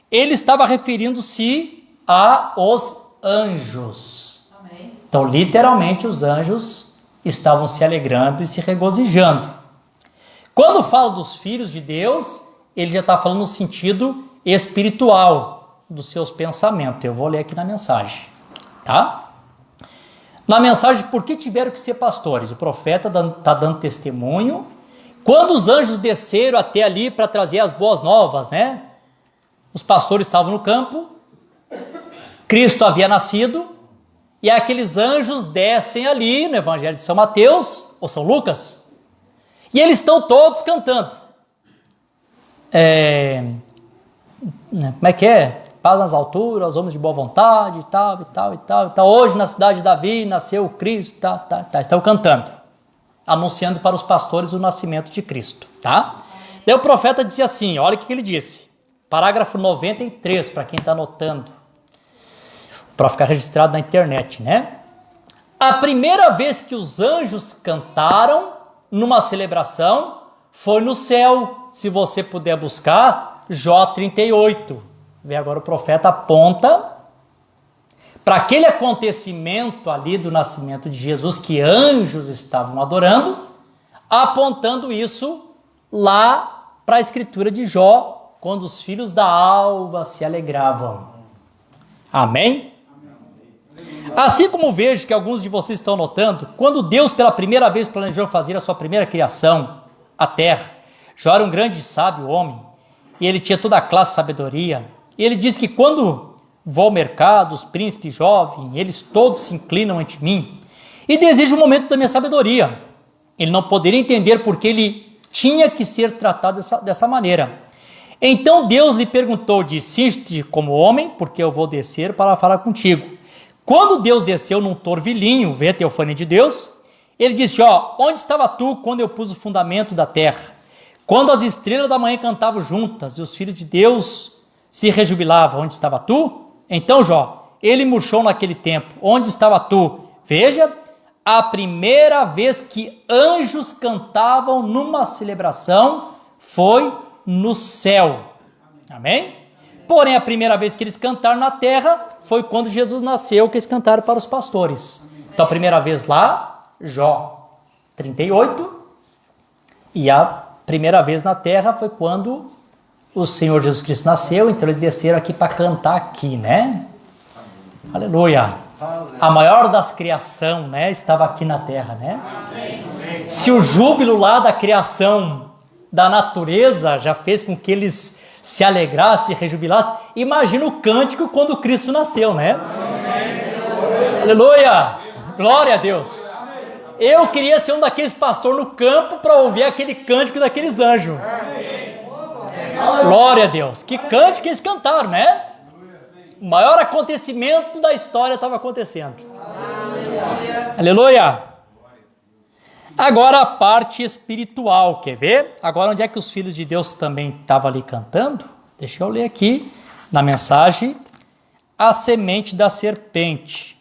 ele estava referindo-se aos anjos. Amém. Então, literalmente, os anjos estavam se alegrando e se regozijando. Quando fala dos filhos de Deus, ele já está falando no sentido espiritual dos seus pensamentos. Eu vou ler aqui na mensagem, tá? Na mensagem, por que tiveram que ser pastores? O profeta está dando testemunho. Quando os anjos desceram até ali para trazer as boas novas, né? Os pastores estavam no campo, Cristo havia nascido, e aqueles anjos descem ali no Evangelho de São Mateus, ou São Lucas, e eles estão todos cantando. Como é que é? Paz nas alturas, homens de boa vontade, e tal, e tal, e tal, e tal. Hoje na cidade de Davi nasceu o Cristo, estão cantando, anunciando para os pastores o nascimento de Cristo, tá? Daí o profeta disse assim, olha o que ele disse, parágrafo 93, para quem está anotando, para ficar registrado na internet, né? A primeira vez que os anjos cantaram numa celebração foi no céu, se você puder buscar, Jó 38. Vê agora o profeta aponta para aquele acontecimento ali do nascimento de Jesus que anjos estavam adorando, apontando isso lá para a escritura de Jó, quando os filhos da alva se alegravam. Amém? Assim como vejo que alguns de vocês estão notando, quando Deus pela primeira vez planejou fazer a sua primeira criação, a terra, Jó era um grande e sábio homem, e ele tinha toda a classe de sabedoria. E ele diz que quando vou ao mercado, os príncipes jovens, eles todos se inclinam ante mim e desejam o momento da minha sabedoria. Ele não poderia entender porque ele tinha que ser tratado dessa maneira. Então Deus lhe perguntou, disse como homem, porque eu vou descer para falar contigo. Quando Deus desceu num torvilhinho, vê a teofania de Deus, ele disse, onde estava tu quando eu pus o fundamento da terra? Quando as estrelas da manhã cantavam juntas e os filhos de Deus se rejubilava, onde estava tu? Então, Jó, ele murchou naquele tempo, onde estava tu? Veja, a primeira vez que anjos cantavam numa celebração foi no céu. Amém? Porém, a primeira vez que eles cantaram na terra foi quando Jesus nasceu, que eles cantaram para os pastores. Então, a primeira vez lá, Jó 38, e a primeira vez na terra foi quando o Senhor Jesus Cristo nasceu, então eles desceram aqui para cantar aqui, né? Aleluia. A maior das criação, né, estava aqui na terra, né? Se o júbilo lá da criação da natureza já fez com que eles se alegrassem, se rejubilassem, imagina o cântico quando Cristo nasceu, né? Aleluia. Glória a Deus. Eu queria ser um daqueles pastores no campo para ouvir aquele cântico daqueles anjos. Glória a Deus. Que cântico que eles cantaram, né? O maior acontecimento da história estava acontecendo. Aleluia. Agora a parte espiritual, quer ver? Agora onde é que os filhos de Deus também estavam ali cantando? Deixa eu ler aqui na mensagem. A semente da serpente.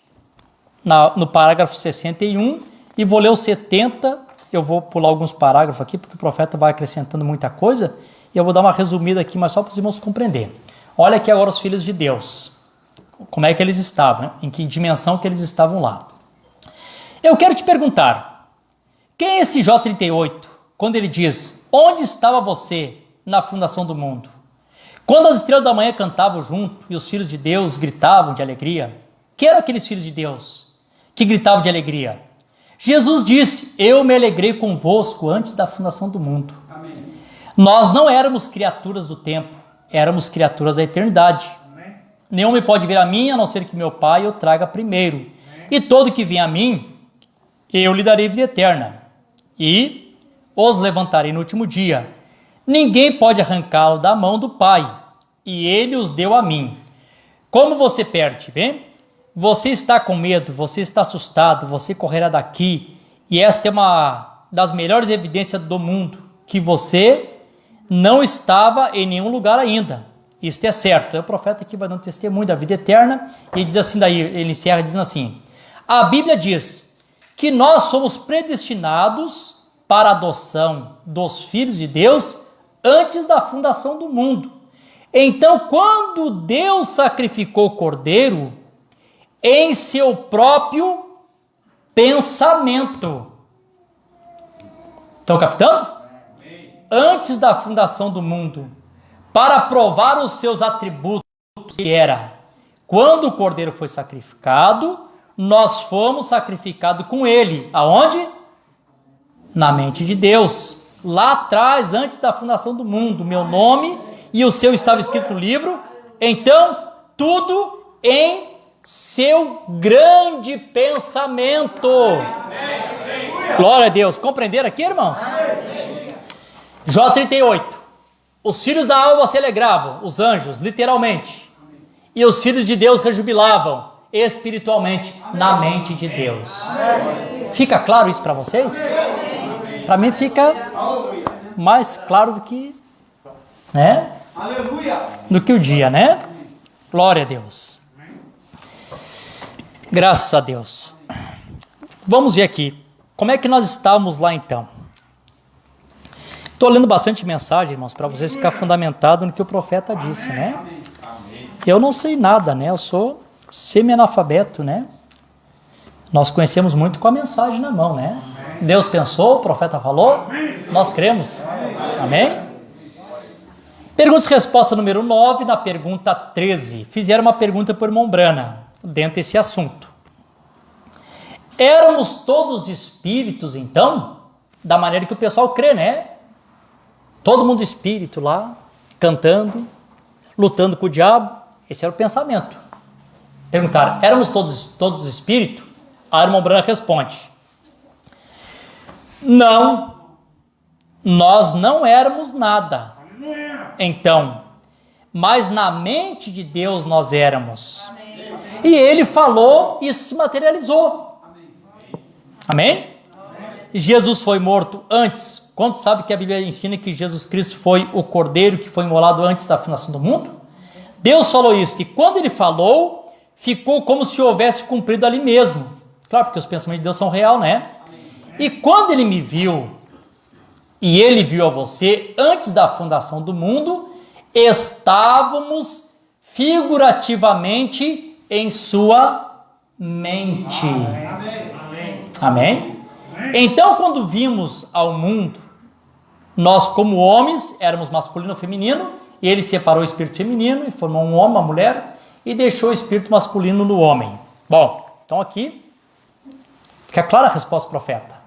No parágrafo 61, e vou ler o 70, eu vou pular alguns parágrafos aqui, porque o profeta vai acrescentando muita coisa, e eu vou dar uma resumida aqui, mas só para os irmãos compreenderem. Olha aqui agora os filhos de Deus, como é que eles estavam, em que dimensão que eles estavam lá. Eu quero te perguntar, quem é esse J38, quando ele diz, onde estava você na fundação do mundo? Quando as estrelas da manhã cantavam junto, e os filhos de Deus gritavam de alegria, quem eram aqueles filhos de Deus que gritavam de alegria? Jesus disse, eu me alegrei convosco antes da fundação do mundo. Amém. Nós não éramos criaturas do tempo, éramos criaturas da eternidade. Amém. Nenhum me pode vir a mim, a não ser que meu Pai o traga primeiro. Amém. E todo que vem a mim, eu lhe darei vida eterna. E os levantarei no último dia. Ninguém pode arrancá-lo da mão do Pai, e ele os deu a mim. Como você perde, vem? Você está com medo, você está assustado, você correrá daqui, e esta é uma das melhores evidências do mundo, que você não estava em nenhum lugar ainda. Isto é certo. É o profeta que vai dando testemunho da vida eterna, e diz assim daí, ele encerra dizendo assim, a Bíblia diz que nós somos predestinados para a adoção dos filhos de Deus antes da fundação do mundo. Então, quando Deus sacrificou o cordeiro, em seu próprio pensamento. Estão captando? Antes da fundação do mundo, para provar os seus atributos, que era, quando o cordeiro foi sacrificado, nós fomos sacrificados com ele. Aonde? Na mente de Deus. Lá atrás, antes da fundação do mundo, meu nome e o seu estava escrito no livro. Então, tudo em seu grande pensamento. Glória a Deus. Compreenderam aqui, irmãos? J38. Os filhos da alma se alegravam, os anjos, literalmente. E os filhos de Deus rejubilavam, espiritualmente, na mente de Deus. Fica claro isso para vocês? Para mim fica mais claro do que, né? Do que o dia, né? Glória a Deus. Graças a Deus. Vamos ver aqui. Como é que nós estávamos lá então? Estou lendo bastante mensagem, irmãos, para vocês ficarem fundamentados no que o profeta disse, né? Eu não sei nada, né? Eu sou semi-analfabeto, né? Nós conhecemos muito com a mensagem na mão, né? Deus pensou, o profeta falou, nós cremos. Amém? Perguntas e resposta número 9, na pergunta 13. Fizeram uma pergunta para o irmão Brana, dentro desse assunto. Éramos todos espíritos, então? Da maneira que o pessoal crê, né? Todo mundo espírito lá, cantando, lutando com o diabo. Esse era o pensamento. Perguntaram, éramos todos espírito? A irmã Brana responde, não, nós não éramos nada. Então, mas na mente de Deus nós éramos. Amém. E ele falou, isso se materializou. Amém? Amém? Jesus foi morto antes. Quantos sabem que a Bíblia ensina que Jesus Cristo foi o cordeiro que foi imolado antes da fundação do mundo? Deus falou isso, e quando ele falou, ficou como se houvesse cumprido ali mesmo. Claro, porque os pensamentos de Deus são real, né? E quando ele me viu, e ele viu a você, antes da fundação do mundo, estávamos figurativamente em sua mente. Amém? Amém? Então, quando vimos ao mundo, nós como homens, éramos masculino e feminino, e ele separou o espírito feminino e formou um homem, uma mulher, e deixou o espírito masculino no homem. Bom, então aqui fica clara a resposta do profeta.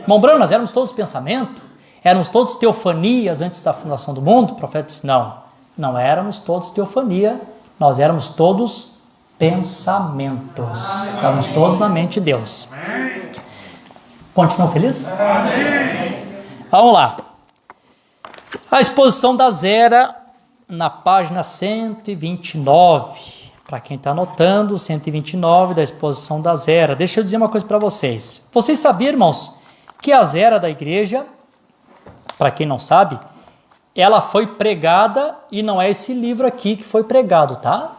Irmão Brano, nós éramos todos pensamento? Éramos todos teofanias antes da fundação do mundo? O profeta disse, não éramos todos teofania, nós éramos todos pensamentos. Estávamos todos na mente de Deus. Continuam felizes? Vamos lá. A exposição da Zera, na página 129. Para quem está anotando, 129 da exposição da Zera. Deixa eu dizer uma coisa para vocês. Vocês sabiam, irmãos, que a Zera da igreja, para quem não sabe, ela foi pregada e não é esse livro aqui que foi pregado, tá?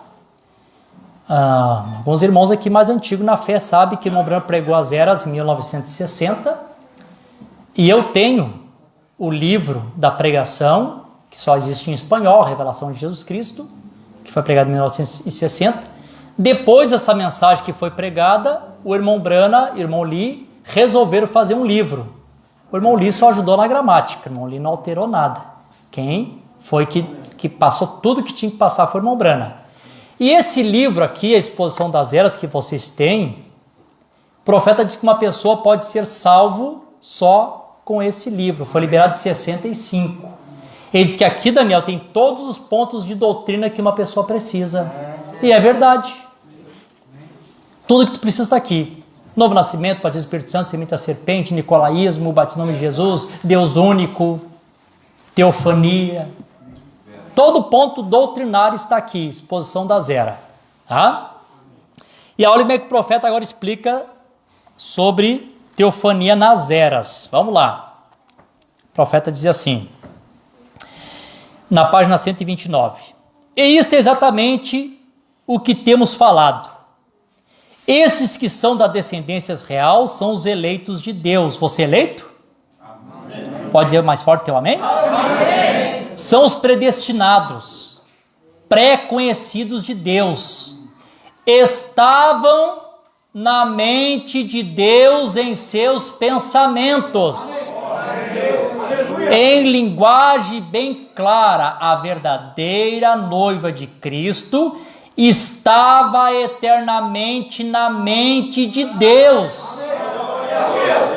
Alguns irmãos aqui mais antigos na fé sabem que o irmão Branham pregou as eras em 1960 e eu tenho o livro da pregação, que só existe em espanhol, Revelação de Jesus Cristo, que foi pregado em 1960. Depois dessa mensagem que foi pregada, o irmão Branham e o irmão Lee resolveram fazer um livro. O irmão Lee só ajudou na gramática, o irmão Lee não alterou nada. Quem foi que passou tudo que tinha que passar foi o irmão Branham. E esse livro aqui, a Exposição das Eras que vocês têm, o profeta diz que uma pessoa pode ser salvo só com esse livro. Foi liberado em 65. Ele diz que aqui, Daniel, tem todos os pontos de doutrina que uma pessoa precisa. E é verdade. Tudo que tu precisa está aqui. Novo nascimento, batismo do Espírito Santo, semente da serpente, nicolaísmo, batismo em nome de Jesus, Deus único, teofania. Todo ponto doutrinário está aqui, exposição da Zera. Tá? E olha como é que o profeta agora explica sobre teofania nas eras. Vamos lá. O profeta diz assim, na página 129. E isto é exatamente o que temos falado. Esses que são da descendência real são os eleitos de Deus. Você é eleito? Amém. Pode dizer mais forte teu amém? Amém. São os predestinados, pré-conhecidos de Deus. Estavam na mente de Deus em seus pensamentos. Em linguagem bem clara, a verdadeira noiva de Cristo estava eternamente na mente de Deus,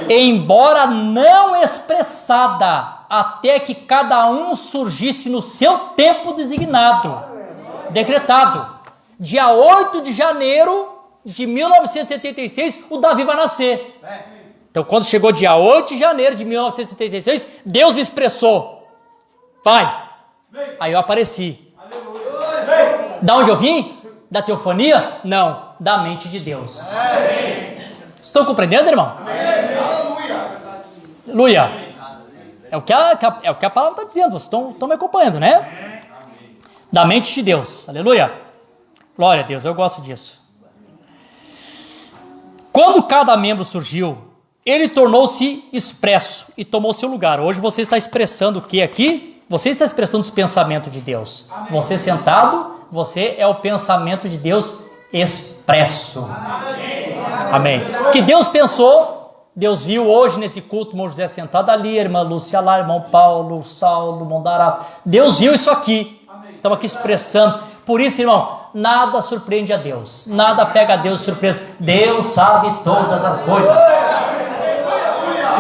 embora não expressada, até que cada um surgisse no seu tempo designado, decretado. Dia 8 de janeiro de 1976, o Davi vai nascer. Então, quando chegou dia 8 de janeiro de 1976, Deus me expressou. Vai. Aí eu apareci. Da onde eu vim? Da teofania? Não, da mente de Deus. Estão compreendendo, irmão? Aleluia. É o que a palavra está dizendo, vocês estão me acompanhando, né? Da mente de Deus. Aleluia. Glória a Deus, eu gosto disso. Quando cada membro surgiu, ele tornou-se expresso e tomou seu lugar. Hoje você está expressando o que aqui? Você está expressando os pensamentos de Deus. Amém. Você sentado, você é o pensamento de Deus expresso. Amém. Amém. Que Deus pensou, Deus viu hoje nesse culto, o irmão José sentado ali, a irmã Lúcia lá, irmão Paulo, Saulo, irmão Dará. Deus viu isso aqui. Estamos aqui expressando. Por isso, irmão, nada surpreende a Deus. Nada pega a Deus de surpresa. Deus sabe todas as coisas.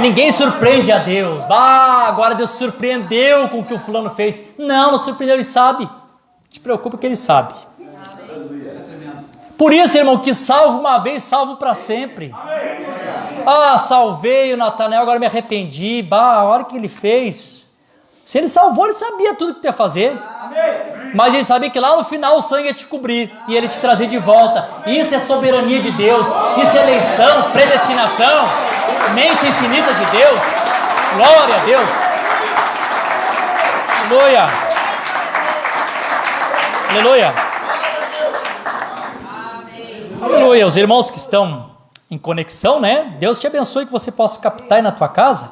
Ninguém surpreende a Deus. Agora Deus surpreendeu com o que o fulano fez. Não surpreendeu, ele sabe. Não te preocupa que ele sabe. Por isso, irmão, que salvo uma vez, salvo para sempre. Salvei o Natanael, agora me arrependi. A hora que ele fez. Se ele salvou, ele sabia tudo o que ia fazer. Mas ele sabia que lá no final o sangue ia te cobrir e ele te trazer de volta. Isso é soberania de Deus. Isso é eleição, predestinação, mente infinita de Deus. Glória a Deus. Aleluia. Aleluia. Aleluia. Os irmãos que estão em conexão, né? Deus te abençoe que você possa captar aí na tua casa.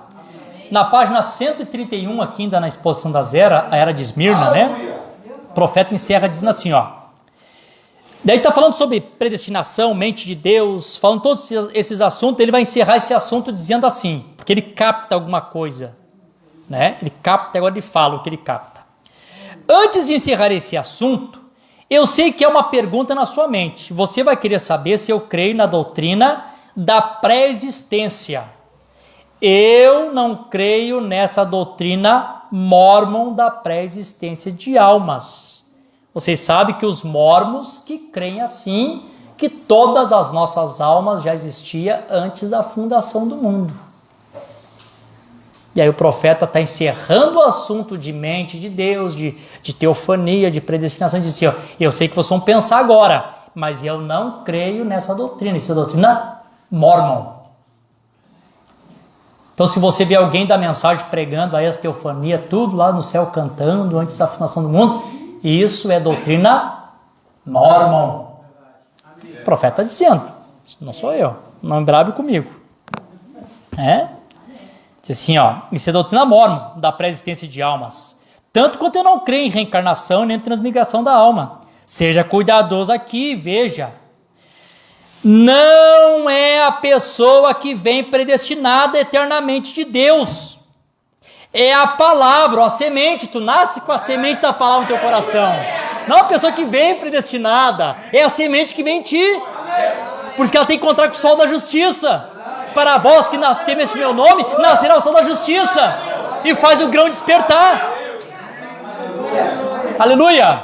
Na página 131 aqui ainda na exposição da Zera, a era de Esmirna, né? O profeta encerra dizendo assim, ó. Daí está falando sobre predestinação, mente de Deus, falando todos esses assuntos, ele vai encerrar esse assunto dizendo assim, porque ele capta alguma coisa, né? Ele capta, agora ele fala o que ele capta. Antes de encerrar esse assunto, eu sei que é uma pergunta na sua mente. Você vai querer saber se eu creio na doutrina da pré-existência. Eu não creio nessa doutrina mórmon da pré-existência de almas. Vocês sabem que os mórmons que creem assim, que todas as nossas almas já existiam antes da fundação do mundo. E aí o profeta está encerrando o assunto de mente de Deus, de teofania, de predestinação, e diz assim, ó, eu sei que vocês vão pensar agora, mas eu não creio nessa doutrina, isso é doutrina mórmon. Então, se você vê alguém da mensagem pregando a essa teofania, tudo lá no céu cantando antes da fundação do mundo, isso é doutrina Mormon. O profeta está dizendo, não sou eu, não embrabe comigo. Diz assim, isso é doutrina Mormon, da pré-existência de almas. Tanto quanto eu não creio em reencarnação nem em transmigração da alma. Seja cuidadoso aqui, veja. Não é a pessoa que vem predestinada eternamente de Deus. É a palavra, a semente. Tu nasce com a semente da palavra no teu coração. Não é a pessoa que vem predestinada. É a semente que vem em ti. Por isso que ela tem que encontrar com o sol da justiça. Para vós que temem esse meu nome, nascerá o sol da justiça. E faz o grão despertar. Aleluia.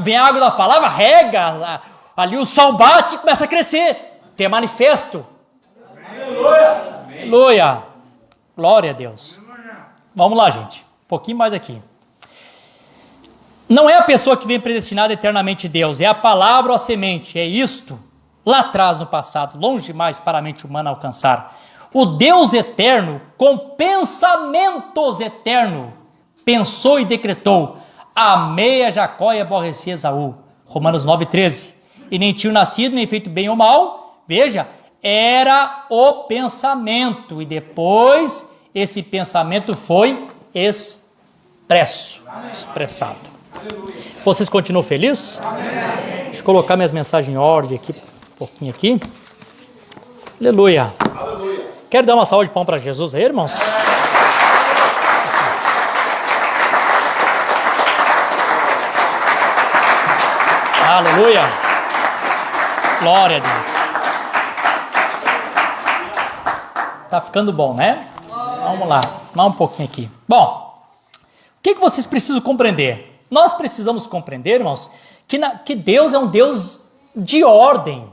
Vem a água da palavra, rega. Ali o sol bate e começa a crescer. Tem manifesto. Aleluia. Glória a Deus. Vamos lá, gente. Um pouquinho mais aqui. Não é a pessoa que vem predestinada eternamente de Deus. É a palavra ou a semente. É isto. Lá atrás, no passado, longe demais para a mente humana alcançar. O Deus eterno, com pensamentos eternos, pensou e decretou: amei a Jacó e aborreci Esaú. Romanos 9,13. E nem tinha nascido, nem feito bem ou mal. Veja, era o pensamento. E depois, esse pensamento foi expressado. Vocês continuam felizes? Deixa eu colocar minhas mensagens em ordem aqui. Pouquinho aqui. Aleluia. Quero dar uma salva de palmas para Jesus aí, irmãos? Aleluia. Glória a Deus. Tá ficando bom, né? Vamos lá. Mais um pouquinho aqui. Bom, o que vocês precisam compreender? Nós precisamos compreender, irmãos, que Deus é um Deus de ordem.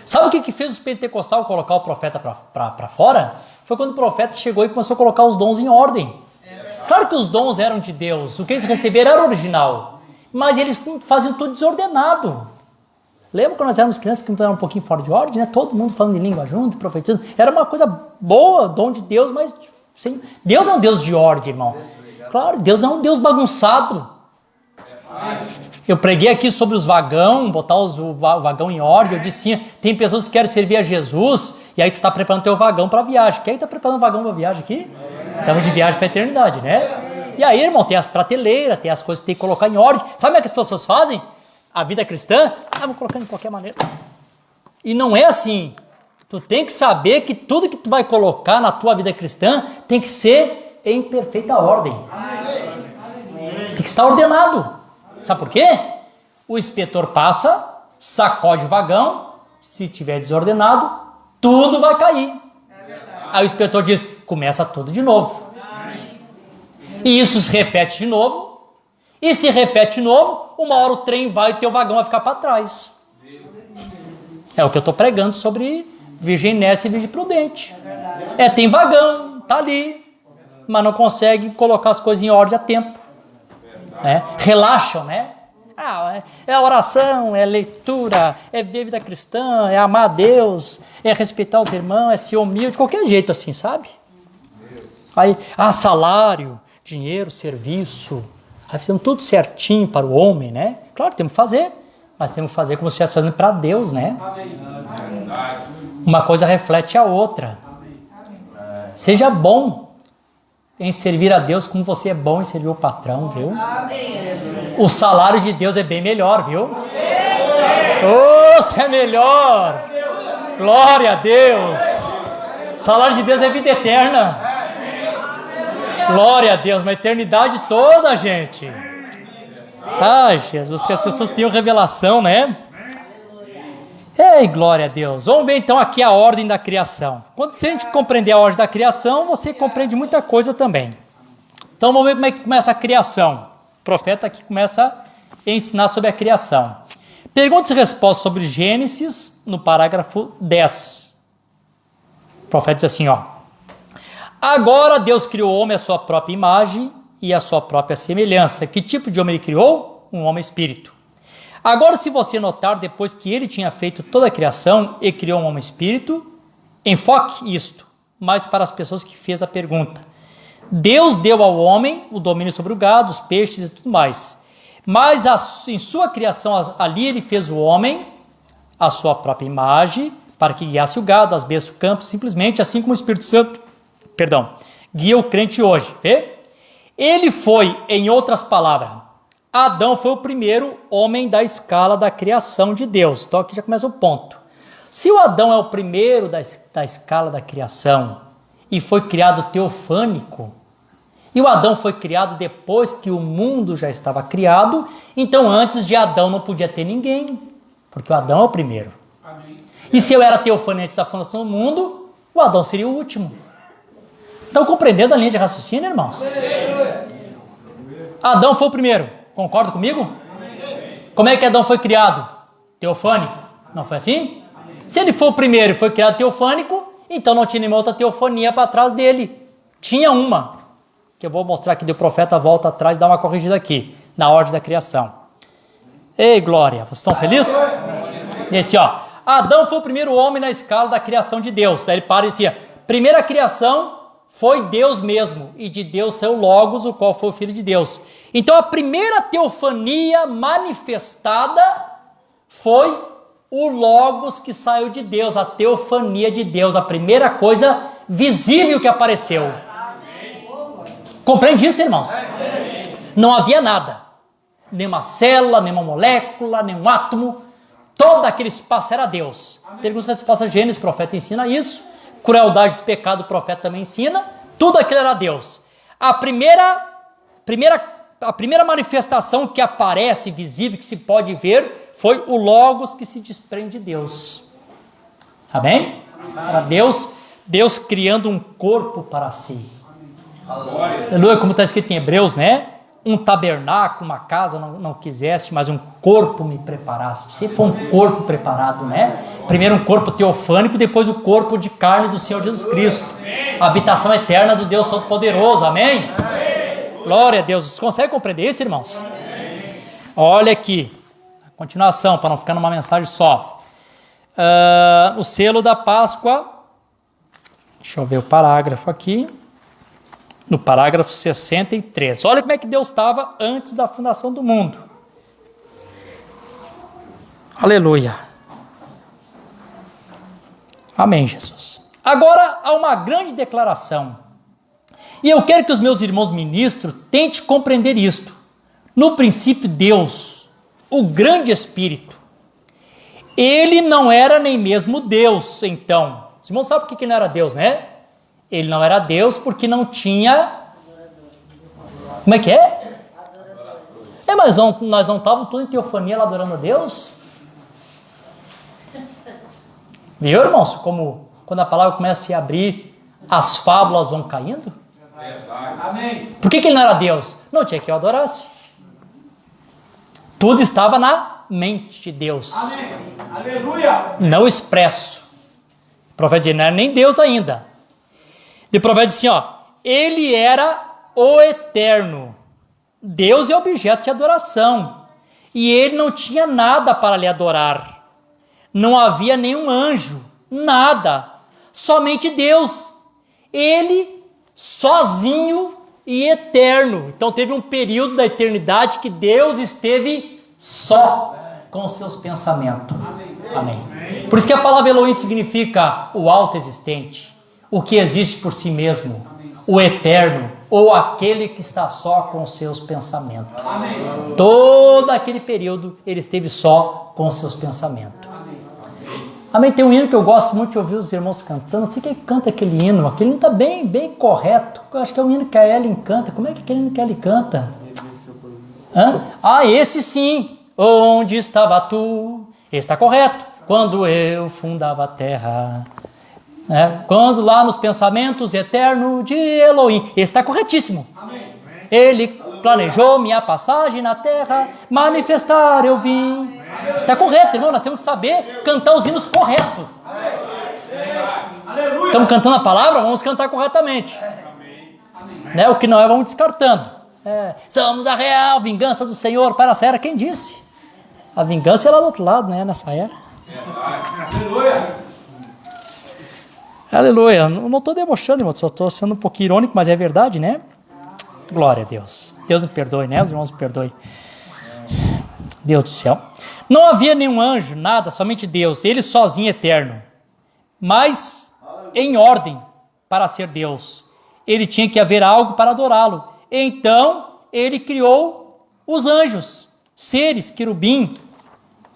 Sabe o que fez os pentecostais colocar o profeta para fora? Foi quando o profeta chegou e começou a colocar os dons em ordem. Claro que os dons eram de Deus, o que eles receberam era original, mas eles faziam tudo desordenado. Lembra quando nós éramos crianças que eram um pouquinho fora de ordem, né? Todo mundo falando em língua junto, profetizando. Era uma coisa boa, dom de Deus, mas sem... Deus é um Deus de ordem, irmão. Claro, Deus não é um Deus bagunçado. Eu preguei aqui sobre os vagão, botar o vagão em ordem. Eu disse, tem pessoas que querem servir a Jesus, e aí tu está preparando teu vagão para a viagem. Quem está preparando o vagão para a viagem aqui? Estamos de viagem para a eternidade, né? E aí, irmão, tem as prateleiras, tem as coisas que tem que colocar em ordem. Sabe como é que as pessoas fazem? A vida cristã, vou colocando de qualquer maneira. E não é assim. Tu tem que saber que tudo que tu vai colocar na tua vida cristã tem que ser em perfeita ordem. Tem que estar ordenado. Sabe por quê? O inspetor passa, sacode o vagão, se tiver desordenado, tudo vai cair. Aí o inspetor diz, começa tudo de novo. E isso se repete de novo. E se repete de novo, uma hora o trem vai e teu vagão vai ficar para trás. É o que eu estou pregando sobre virgem nessa e virgem prudente. Tem vagão, tá ali, mas não consegue colocar as coisas em ordem a tempo. Relaxam, né? É a oração, é a leitura, é ver vida cristã, é amar a Deus, é respeitar os irmãos, é ser humilde, de qualquer jeito assim, sabe? Aí, salário, dinheiro, serviço, aí fizemos tudo certinho para o homem, né? Claro, temos que fazer, mas temos que fazer como se estivesse fazendo para Deus, né? Uma coisa reflete a outra. Seja bom em servir a Deus como você é bom em servir o patrão, viu? O salário de Deus é bem melhor, viu? Você é melhor! Glória a Deus! O salário de Deus é vida eterna. Glória a Deus, uma eternidade toda, gente. Ai, Jesus, que as pessoas tenham revelação, né? Ei, glória a Deus. Vamos ver então aqui a ordem da criação. Se a gente compreender a ordem da criação, você compreende muita coisa também. Então vamos ver como é que começa a criação. O profeta aqui começa a ensinar sobre a criação. Perguntas e respostas sobre Gênesis, no parágrafo 10. O profeta diz assim, agora Deus criou o homem à sua própria imagem e à sua própria semelhança. Que tipo de homem ele criou? Um homem espírito. Agora, se você notar, depois que ele tinha feito toda a criação e criou um homem espírito, enfoque isto. mas para as pessoas que fez a pergunta. Deus deu ao homem o domínio sobre o gado, os peixes e tudo mais. Mas em sua criação, ali ele fez o homem, a sua própria imagem, para que guiasse o gado, as bestas do campo, simplesmente assim como o Espírito Santo, guia o crente hoje. Vê? Ele foi, em outras palavras, Adão foi o primeiro homem da escala da criação de Deus. Então aqui já começa o ponto. Se o Adão é o primeiro da escala da criação e foi criado teofânico, e o Adão foi criado depois que o mundo já estava criado, então antes de Adão não podia ter ninguém, porque o Adão é o primeiro. Amém. E se eu era teofânico antes da fundação do mundo, o Adão seria o último. Estão compreendendo a linha de raciocínio, irmãos? Adão foi o primeiro. Concorda comigo? Como é que Adão foi criado? Teofânico. Não foi assim? Se ele foi o primeiro e foi criado teofânico, então não tinha nenhuma outra teofania para trás dele. Tinha uma, que eu vou mostrar aqui, do profeta volta atrás e dá uma corrigida aqui, na ordem da criação. Ei, glória, vocês estão felizes? Esse, Adão foi o primeiro homem na escala da criação de Deus. Daí ele para e dizia, primeira criação foi Deus mesmo, e de Deus saiu Logos, o qual foi o Filho de Deus. Então a primeira teofania manifestada foi o Logos que saiu de Deus, a teofania de Deus, a primeira coisa visível que apareceu. Amém. Compreende isso, irmãos? Amém. Não havia nada, nenhuma célula, nenhuma molécula, nenhum átomo, todo aquele espaço era Deus. Tem alguns respostas Gênesis, o profeta ensina isso, crueldade do pecado, o profeta também ensina, tudo aquilo era Deus. A primeira manifestação que aparece, visível, que se pode ver, foi o Logos que se desprende de Deus. Amém? Era Deus criando um corpo para si. Aleluia, como está escrito em Hebreus, né? Um tabernáculo, uma casa não quiseste, mas um corpo me preparaste. Se for um corpo preparado, né? Primeiro um corpo teofânico, depois o corpo de carne do Senhor Jesus Cristo. A habitação eterna do Deus Todo-Poderoso, amém? Glória a Deus. Vocês conseguem compreender isso, irmãos? Olha aqui, a continuação, para não ficar numa mensagem só. O selo da Páscoa, deixa eu ver o parágrafo aqui. No parágrafo 63. Olha como é que Deus estava antes da fundação do mundo. Aleluia. Amém, Jesus. Agora há uma grande declaração. E eu quero que os meus irmãos ministros tentem compreender isto. No princípio, Deus, o grande Espírito, ele não era nem mesmo Deus, então. Os irmãos sabem por que ele não era Deus, né? Ele não era Deus porque não tinha... Como é que é? Mas nós não estávamos todos em teofania lá adorando a Deus? Viu, irmãos? Como quando a palavra começa a se abrir, as fábulas vão caindo? Amém. Por que ele não era Deus? Não tinha que eu adorasse. Tudo estava na mente de Deus. Amém. Aleluia. Não expresso. O profeta dizia, não era nem Deus ainda. O profeta diz assim, ele era o eterno. Deus é objeto de adoração. E ele não tinha nada para lhe adorar. Não havia nenhum anjo, nada. Somente Deus. Ele sozinho e eterno. Então teve um período da eternidade que Deus esteve só com os seus pensamentos. Amém. Por isso que a palavra Elohim significa o auto-existente. O que existe por si mesmo, o eterno, ou aquele que está só com os seus pensamentos. Amém. Todo aquele período, ele esteve só com os seus pensamentos. Amém. Tem um hino que eu gosto muito de ouvir os irmãos cantando. Não sei quem canta aquele hino está bem correto. Eu acho que é um hino que a Ellen canta. Como é que aquele hino que a Ellen canta? Esse sim. Onde estava tu? Está correto. Quando eu fundava a terra... quando lá nos pensamentos eternos de Elohim, está corretíssimo. Amém. Ele planejou minha passagem na terra, manifestar eu vim. Amém. Está correto, irmão, nós temos que saber cantar os hinos corretos. Amém. Estamos cantando a palavra, vamos cantar corretamente. Amém. O que não é, vamos descartando. Somos a real vingança do Senhor para essa era. Quem disse? A vingança é lá do outro lado, nessa era. Aleluia. Aleluia. Eu não estou debochando, irmão, só estou sendo um pouquinho irônico, mas é verdade, né? Glória a Deus. Deus me perdoe, né? Os irmãos me perdoem. Deus do céu. Não havia nenhum anjo, nada, somente Deus, ele sozinho eterno. Mas em ordem para ser Deus. Ele tinha que haver algo para adorá-lo. Então, ele criou os anjos, seres, querubim,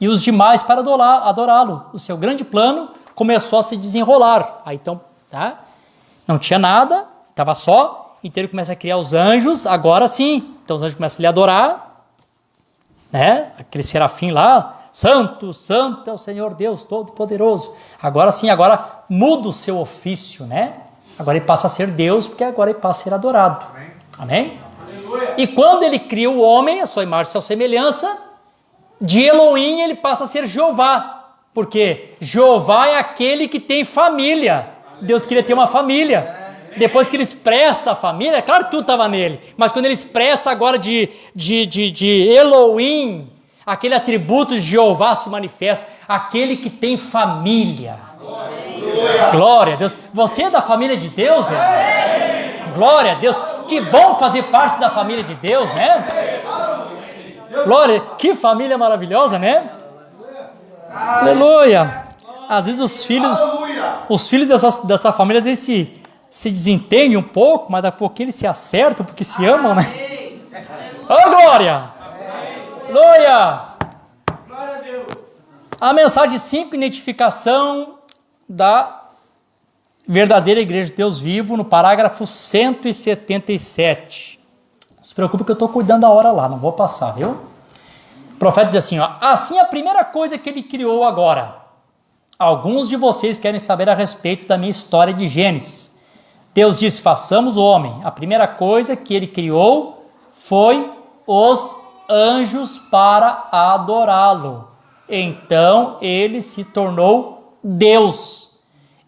e os demais para adorá-lo. O seu grande plano começou a se desenrolar. Aí então, tá? Não tinha nada, estava só. Então ele começa a criar os anjos, agora sim. Então os anjos começam a lhe adorar, né? Aquele serafim lá, santo, santo é o Senhor Deus Todo-Poderoso. Agora sim, agora muda o seu ofício, né? Agora ele passa a ser Deus, porque agora ele passa a ser adorado. Amém? E quando ele cria o homem, a sua imagem e sua semelhança, de Elohim ele passa a ser Jeová. Porque Jeová é aquele que tem família. Deus queria ter uma família. Depois que ele expressa a família, claro que tudo estava nele, mas quando ele expressa agora de Elohim, aquele atributo de Jeová se manifesta, aquele que tem família. Glória a Deus. Você é da família de Deus, irmão? Glória a Deus. Que bom fazer parte da família de Deus, né? Glória, que família maravilhosa, né? Aleluia. Às vezes os filhos dessa família às vezes se desentendem um pouco, mas daqui a pouco eles se acertam porque se amam, né? Oh, glória! Aleluia! A mensagem 5, identificação da verdadeira igreja de Deus vivo, no parágrafo 177. Não se preocupe que eu estou cuidando da hora lá, não vou passar, viu? O profeta diz assim, ó, assim a primeira coisa que ele criou agora. Alguns de vocês querem saber a respeito da minha história de Gênesis. Deus disse, façamos o homem. A primeira coisa que ele criou foi os anjos para adorá-lo. Então ele se tornou Deus.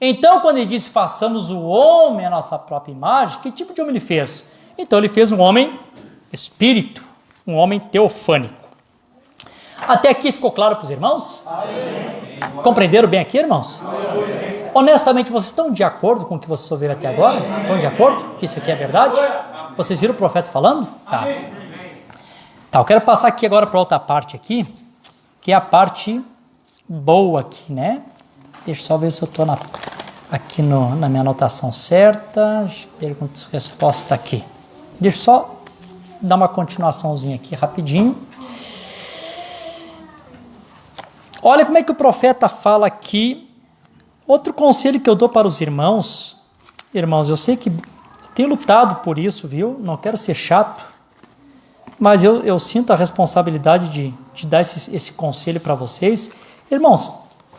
Então quando ele disse, façamos o homem à nossa própria imagem, que tipo de homem ele fez? Então ele fez um homem espírito, um homem teofânico. Até aqui ficou claro para os irmãos? Amém. Compreenderam bem aqui, irmãos? Amém. Honestamente, vocês estão de acordo com o que vocês ouviram até agora? Estão de acordo que isso aqui é verdade? Vocês viram o profeta falando? Tá. Tá, eu quero passar aqui agora para outra parte aqui, que é a parte boa aqui, né? Deixa eu só ver se eu estou aqui na minha anotação certa. Perguntas e respostas aqui. Deixa eu só dar uma continuaçãozinha aqui rapidinho. Olha como é que o profeta fala aqui. Outro conselho que eu dou para os irmãos. Irmãos, eu sei que tenho lutado por isso, viu? Não quero ser chato. Mas eu sinto a responsabilidade de dar esse conselho para vocês. Irmãos,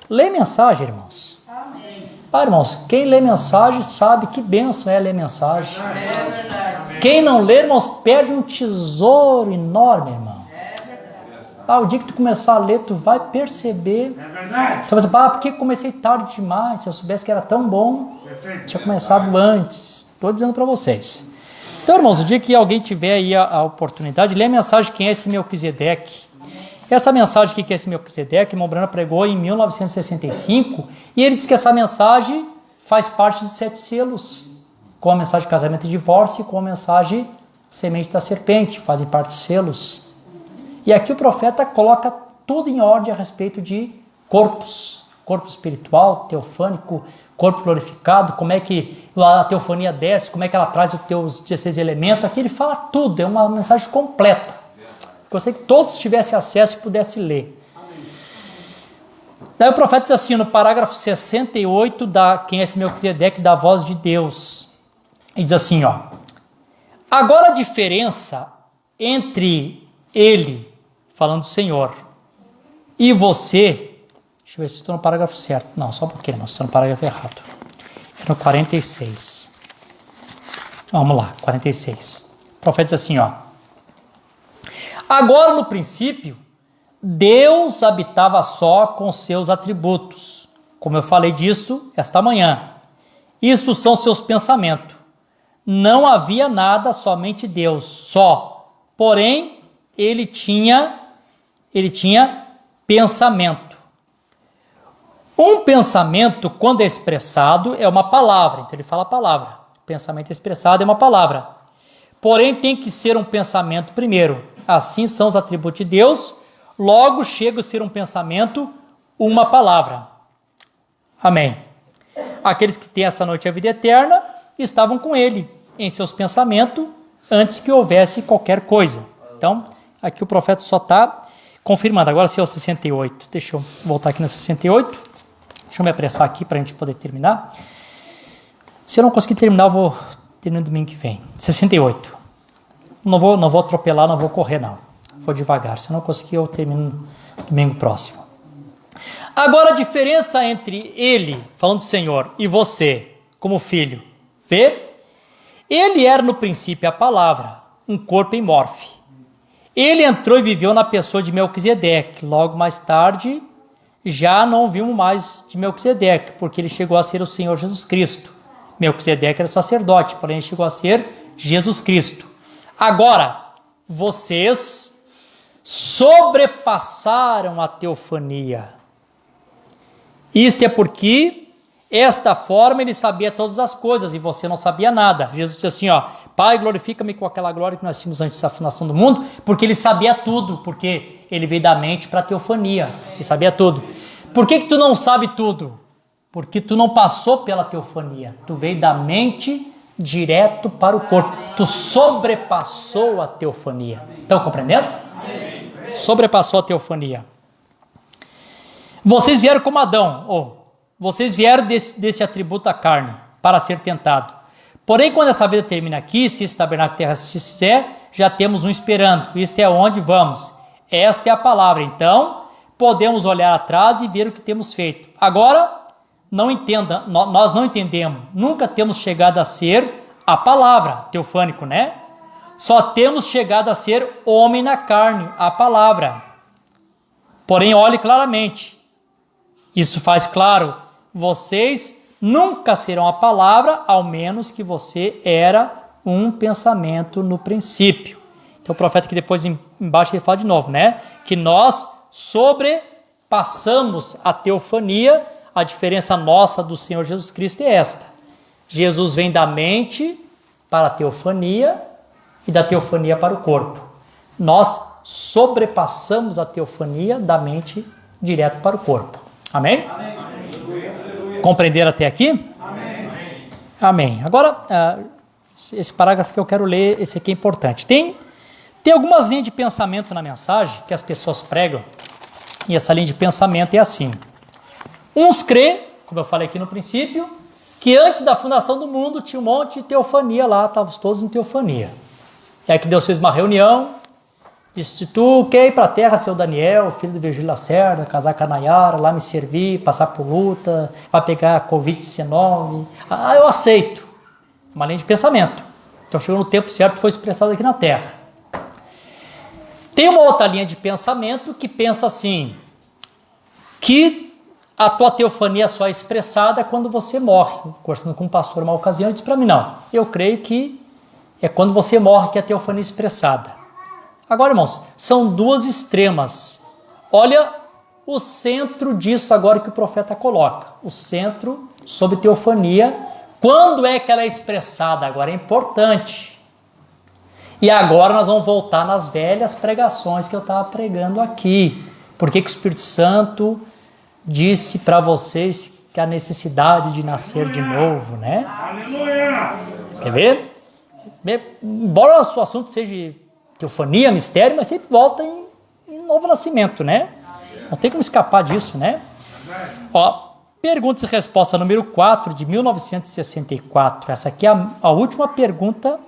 lê mensagem, irmãos. Amém. Ah, irmãos, quem lê mensagem sabe que bênção é ler mensagem. É verdade. Quem não lê, irmãos, perde um tesouro enorme, irmão. O dia que tu começar a ler, tu vai perceber. É verdade. Tu vai dizer, por que comecei tarde demais? Se eu soubesse que era tão bom, tinha começado antes. Estou dizendo para vocês. Então, irmãos, o dia que alguém tiver aí a oportunidade, lê a mensagem Quem é esse Melquisedeque? Essa mensagem que é esse Melquisedeque, irmão Brana pregou em 1965, e ele diz que essa mensagem faz parte dos 7 selos, com a mensagem de casamento e divórcio, e com a mensagem semente da serpente, fazem parte dos selos. E aqui o profeta coloca tudo em ordem a respeito de corpos, corpo espiritual, teofânico, corpo glorificado, como é que a teofania desce, como é que ela traz os teus 16 elementos. Aqui ele fala tudo, é uma mensagem completa. Gostaria que todos tivessem acesso e pudessem ler. Daí o profeta diz assim, no parágrafo 68 da Quem é esse Melquisedeque, da voz de Deus. Ele diz assim, ó. Agora a diferença entre ele, falando do Senhor, e você, deixa eu ver se estou no parágrafo certo. Não, só um pouquinho, não, estou no parágrafo errado. É no 46. Vamos lá, 46. O profeta diz assim, ó. Agora, no princípio, Deus habitava só com seus atributos. Como eu falei disso esta manhã. Isto são seus pensamentos. Não havia nada, somente Deus, só. Porém, ele tinha pensamento. Um pensamento, quando é expressado, é uma palavra. Então ele fala a palavra. O pensamento expressado é uma palavra. Porém, tem que ser um pensamento primeiro. Assim são os atributos de Deus. Logo chega a ser um pensamento, uma palavra. Amém. Aqueles que têm essa noite a vida eterna estavam com ele em seus pensamentos antes que houvesse qualquer coisa. Então, aqui o profeta só está confirmando. Agora, se é o 68. Deixa eu voltar aqui no 68. Deixa eu me apressar aqui para a gente poder terminar. Se eu não conseguir terminar, eu vou terminar no domingo que vem. 68. Não vou atropelar, não vou correr, não. Vou devagar. Se eu não conseguir, eu termino no domingo próximo. Agora, a diferença entre ele, falando do Senhor, e você, como filho, vê? Ele era no princípio a palavra, um corpo em morfe. Ele entrou e viveu na pessoa de Melquisedeque. Logo mais tarde, já não vimos mais de Melquisedeque, porque ele chegou a ser o Senhor Jesus Cristo. Melquisedeque era sacerdote, porém ele chegou a ser Jesus Cristo. Agora, vocês sobrepassaram a teofania. Isto é porque, esta forma, ele sabia todas as coisas e você não sabia nada. Jesus disse assim, ó, Pai, glorifica-me com aquela glória que nós tínhamos antes da fundação do mundo, porque ele sabia tudo, porque ele veio da mente para a teofania, ele sabia tudo. Por que tu não sabe tudo? Porque tu não passou pela teofania, tu veio da mente direto para o corpo, tu sobrepassou a teofania. Estão compreendendo? Sobrepassou a teofania. Vocês vieram como Adão, vocês vieram desse atributo da carne, para ser tentado. Porém, quando essa vida termina aqui, se esse tabernáculo terra se fizer, já temos um esperando. Isto é onde vamos. Esta é a palavra. Então, podemos olhar atrás e ver o que temos feito. Agora, não entenda, nós não entendemos. Nunca temos chegado a ser a palavra, teofânico, né? Só temos chegado a ser homem na carne, a palavra. Porém, olhe claramente. Isso faz claro, vocês nunca serão a palavra, ao menos que você era um pensamento no princípio. Então o profeta que depois embaixo ele fala de novo, né? Que nós sobrepassamos a teofania, a diferença nossa do Senhor Jesus Cristo é esta. Jesus vem da mente para a teofania e da teofania para o corpo. Nós sobrepassamos a teofania da mente direto para o corpo. Amém? Amém. Compreenderam até aqui? Amém. Amém. Agora, esse parágrafo que eu quero ler, esse aqui é importante. Tem algumas linhas de pensamento na mensagem que as pessoas pregam, e essa linha de pensamento é assim. Uns crê, como eu falei aqui no princípio, que antes da fundação do mundo tinha um monte de teofania lá, estávamos todos em teofania. E aí que Deus fez uma reunião, disse, tu quer ir para a terra, seu Daniel, filho de Virgílio Lacerda, casar com a Nayara, lá me servir, passar por luta, vai pegar Covid-19. Ah, eu aceito. Uma linha de pensamento. Então chegou no tempo certo, foi expressado aqui na terra. Tem uma outra linha de pensamento que pensa assim, que a tua teofania só é expressada quando você morre. Conversando com um pastor uma ocasião, ele disse para mim, não, eu creio que é quando você morre que a teofania é expressada. Agora, irmãos, são duas extremas. Olha o centro disso agora que o profeta coloca. O centro sobre teofania. Quando é que ela é expressada? Agora é importante. E agora nós vamos voltar nas velhas pregações que eu estava pregando aqui. Por que o Espírito Santo disse para vocês que a necessidade de nascer de novo, né? Aleluia! Quer ver? Embora o assunto seja teofania, mistério, mas sempre volta em novo nascimento, né? Não tem como escapar disso, né? Ó, perguntas e resposta número 4 de 1964. Essa aqui é a última pergunta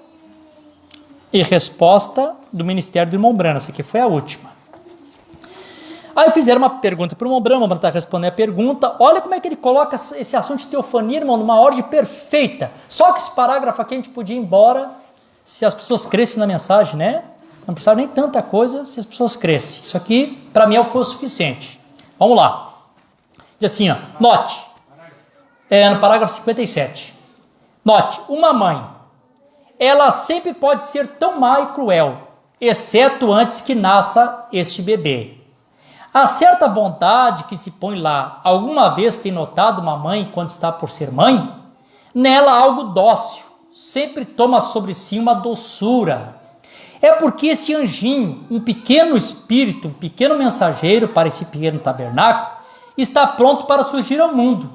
e resposta do Ministério do Irmão Brana. Essa aqui foi a última. Aí fizeram uma pergunta para o irmão Brana está respondendo a pergunta. Olha como é que ele coloca esse assunto de teofania, irmão, numa ordem perfeita. Só que esse parágrafo aqui a gente podia ir embora se as pessoas crescem na mensagem, né? Não precisava nem tanta coisa se as pessoas crescem. Isso aqui, para mim, foi o suficiente. Vamos lá. Diz assim, ó, note, no parágrafo 57. Note, uma mãe, ela sempre pode ser tão má e cruel, exceto antes que nasça este bebê. Há certa bondade que se põe lá. Alguma vez tem notado uma mãe quando está por ser mãe? Nela algo dócil, sempre toma sobre si uma doçura. É porque esse anjinho, um pequeno espírito, um pequeno mensageiro para esse pequeno tabernáculo, está pronto para surgir ao mundo.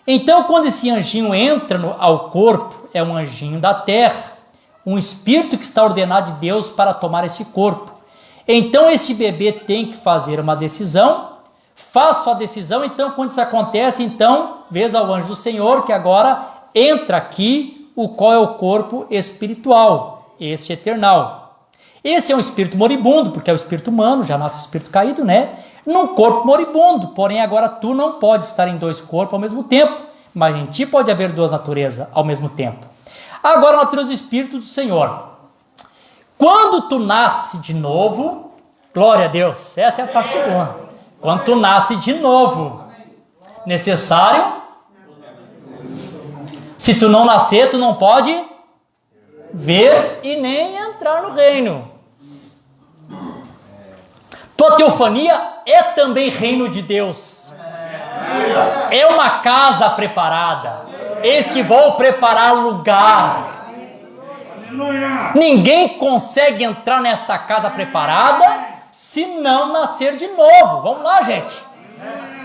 Então, quando esse anjinho entra ao corpo, é um anjinho da terra, um espírito que está ordenado de Deus para tomar esse corpo. Então, esse bebê tem que fazer uma decisão, faço a decisão, então, quando isso acontece, então, vês ao anjo do Senhor que agora entra aqui, o qual é o corpo espiritual, esse eternal. Esse é um espírito moribundo, porque é o espírito humano, já nasce espírito caído, né? Num corpo moribundo, porém agora tu não pode estar em dois corpos ao mesmo tempo, mas em ti pode haver duas naturezas ao mesmo tempo. Agora a natureza do espírito do Senhor. Quando tu nasce de novo, glória a Deus, essa é a parte boa. Quando tu nasce de novo, necessário, se tu não nascer, tu não pode ver e nem entrar no reino. Tua teofania é também reino de Deus. É uma casa preparada. Eis que vou preparar lugar. Ninguém consegue entrar nesta casa preparada se não nascer de novo. Vamos lá, gente.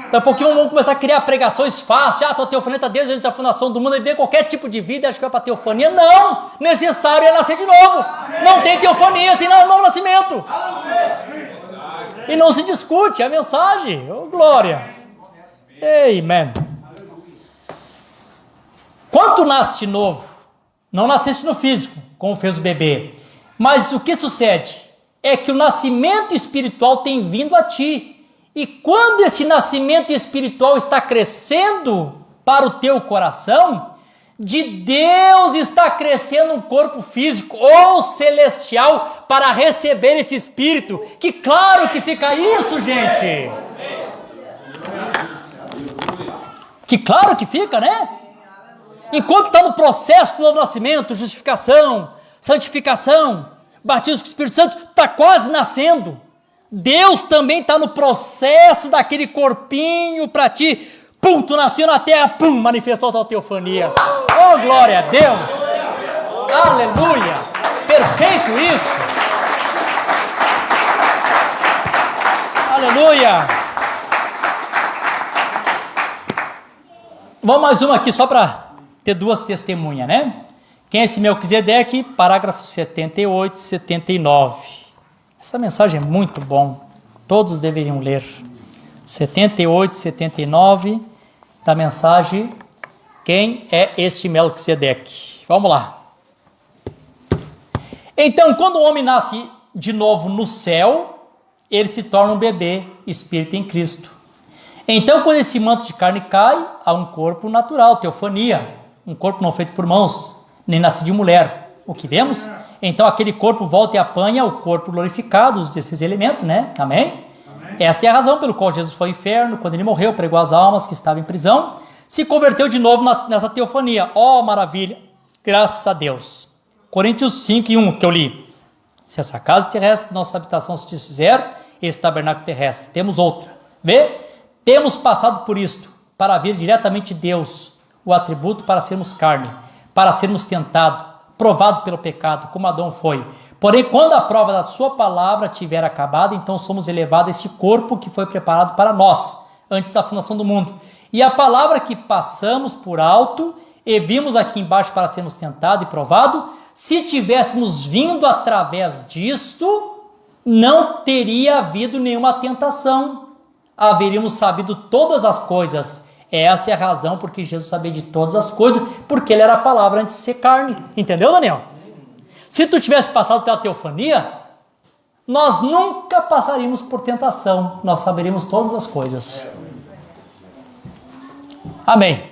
Daqui a pouquinho vamos começar a criar pregações fáceis. Tua teofania está desde a fundação do mundo e vê qualquer tipo de vida, acho que vai para teofania. Não! Necessário é nascer de novo. Não tem teofania sem novo nascimento. E não se discute a mensagem. Oh, glória. Amen. Quando tu nasce de novo, não nasceste no físico, como fez o bebê. Mas o que sucede? É que o nascimento espiritual tem vindo a ti. E quando esse nascimento espiritual está crescendo para o teu coração, de Deus está crescendo um corpo físico ou celestial para receber esse espírito. Que claro que fica isso, gente. Que claro que fica, né? Enquanto está no processo do novo nascimento, justificação, santificação, batismo com o Espírito Santo, está quase nascendo. Deus também está no processo daquele corpinho para ti. Pum, tu nasceu na terra, pum, manifestou a tua teofania. Oh, glória a Deus. Aleluia. Perfeito isso. Aleluia. Vamos mais uma aqui só para ter duas testemunhas, né? Quem é esse Melquisedeque? Parágrafo 78, 79. Essa mensagem é muito bom. Todos deveriam ler. 78, 79 da mensagem. Quem é este Melquisedeque? Vamos lá. Então, quando o homem nasce de novo no céu, ele se torna um bebê, espírito em Cristo. Então, quando esse manto de carne cai, há um corpo natural, teofania, um corpo não feito por mãos, nem nascido de mulher. O que vemos? Então, aquele corpo volta e apanha o corpo glorificado desses elementos, né? Amém? Esta é a razão pelo qual Jesus foi ao inferno, quando ele morreu, pregou as almas que estavam em prisão, se converteu de novo nessa teofania. Oh, maravilha! Graças a Deus. Coríntios 5, 1, que eu li. Se essa casa terrestre, nossa habitação se desfizer, esse tabernáculo terrestre. Temos outra. Vê? Temos passado por isto, para vir diretamente de Deus, o atributo para sermos carne, para sermos tentados, provado pelo pecado, como Adão foi. Porém, quando a prova da sua palavra tiver acabado, então somos elevados a esse corpo que foi preparado para nós, antes da fundação do mundo. E a palavra que passamos por alto e vimos aqui embaixo para sermos tentados e provados, se tivéssemos vindo através disto, não teria havido nenhuma tentação. Haveríamos sabido todas as coisas. Essa é a razão porque Jesus sabia de todas as coisas, porque ele era a palavra antes de ser carne. Entendeu, Daniel? Se tu tivesse passado pela teofania, nós nunca passaríamos por tentação. Nós saberíamos todas as coisas. Amém.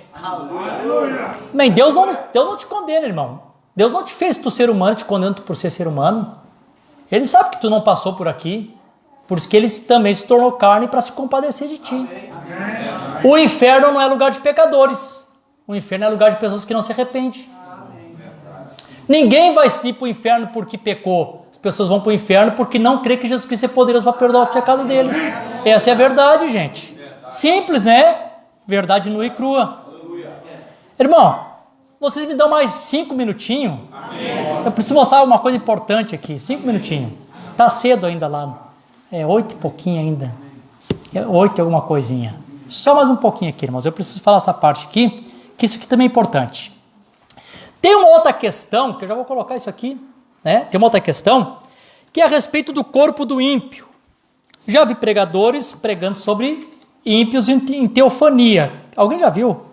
Amém. Deus não te condena, irmão. Deus não te fez tu ser humano, te condenando por ser humano. Ele sabe que tu não passou por aqui. Por isso que ele também se tornou carne para se compadecer de ti. O inferno não é lugar de pecadores. O inferno é lugar de pessoas que não se arrependem. Ninguém vai se ir para o inferno porque pecou. As pessoas vão para o inferno porque não crê que Jesus Cristo é poderoso para perdoar o pecado deles. Essa é a verdade, gente. Simples, né? Verdade nua e crua. Irmão, vocês me dão mais 5 minutinhos? Eu preciso mostrar uma coisa importante aqui. 5 minutinhos. Tá cedo ainda lá. É 8 e pouquinho ainda. 8 e alguma coisinha. Só mais um pouquinho aqui, irmãos. Eu preciso falar essa parte aqui, que isso aqui também é importante. Tem uma outra questão, que eu já vou colocar isso aqui, né? Tem uma outra questão, que é a respeito do corpo do ímpio. Já vi pregadores pregando sobre ímpios em teofania. Alguém já viu?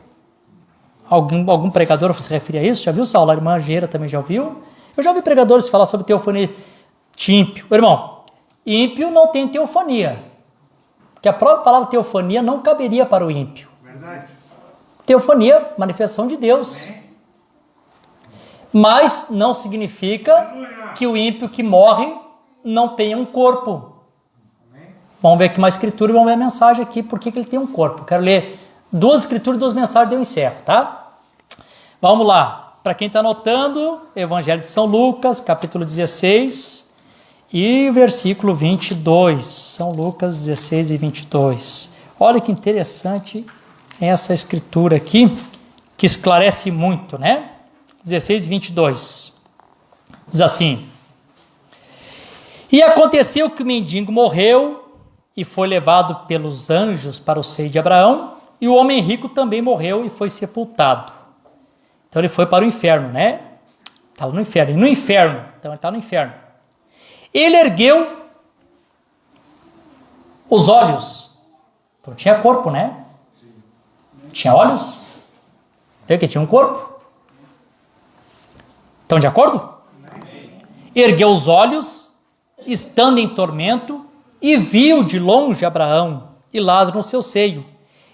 Algum pregador se referir a isso? Já viu, Saulo? A irmã Gera também já ouviu? Eu já vi pregadores falar sobre teofania de ímpio. Irmão, ímpio não tem teofania. Porque a própria palavra teofania não caberia para o ímpio. Verdade. Teofania, manifestação de Deus. Mas não significa que o ímpio que morre não tenha um corpo. Vamos ver aqui uma escritura e vamos ver a mensagem aqui, por que ele tem um corpo. Quero ler 2 escrituras e 2 mensagens, eu encerro, tá? Vamos lá. Para quem está anotando, Evangelho de São Lucas, capítulo 16 e versículo 22. São Lucas 16 e 22. Olha que interessante essa escritura aqui, que esclarece muito, né? 16 e 22. Diz assim: E aconteceu que o mendigo morreu e foi levado pelos anjos para o seio de Abraão, e o homem rico também morreu e foi sepultado. Então ele foi para o inferno, né? Estava no inferno. E no inferno, então ele está no inferno. Ele ergueu os olhos. Então tinha corpo, né? Tinha olhos. Então que tinha um corpo. Estão de acordo? Ergueu os olhos, estando em tormento, e viu de longe Abraão e Lázaro no seu seio.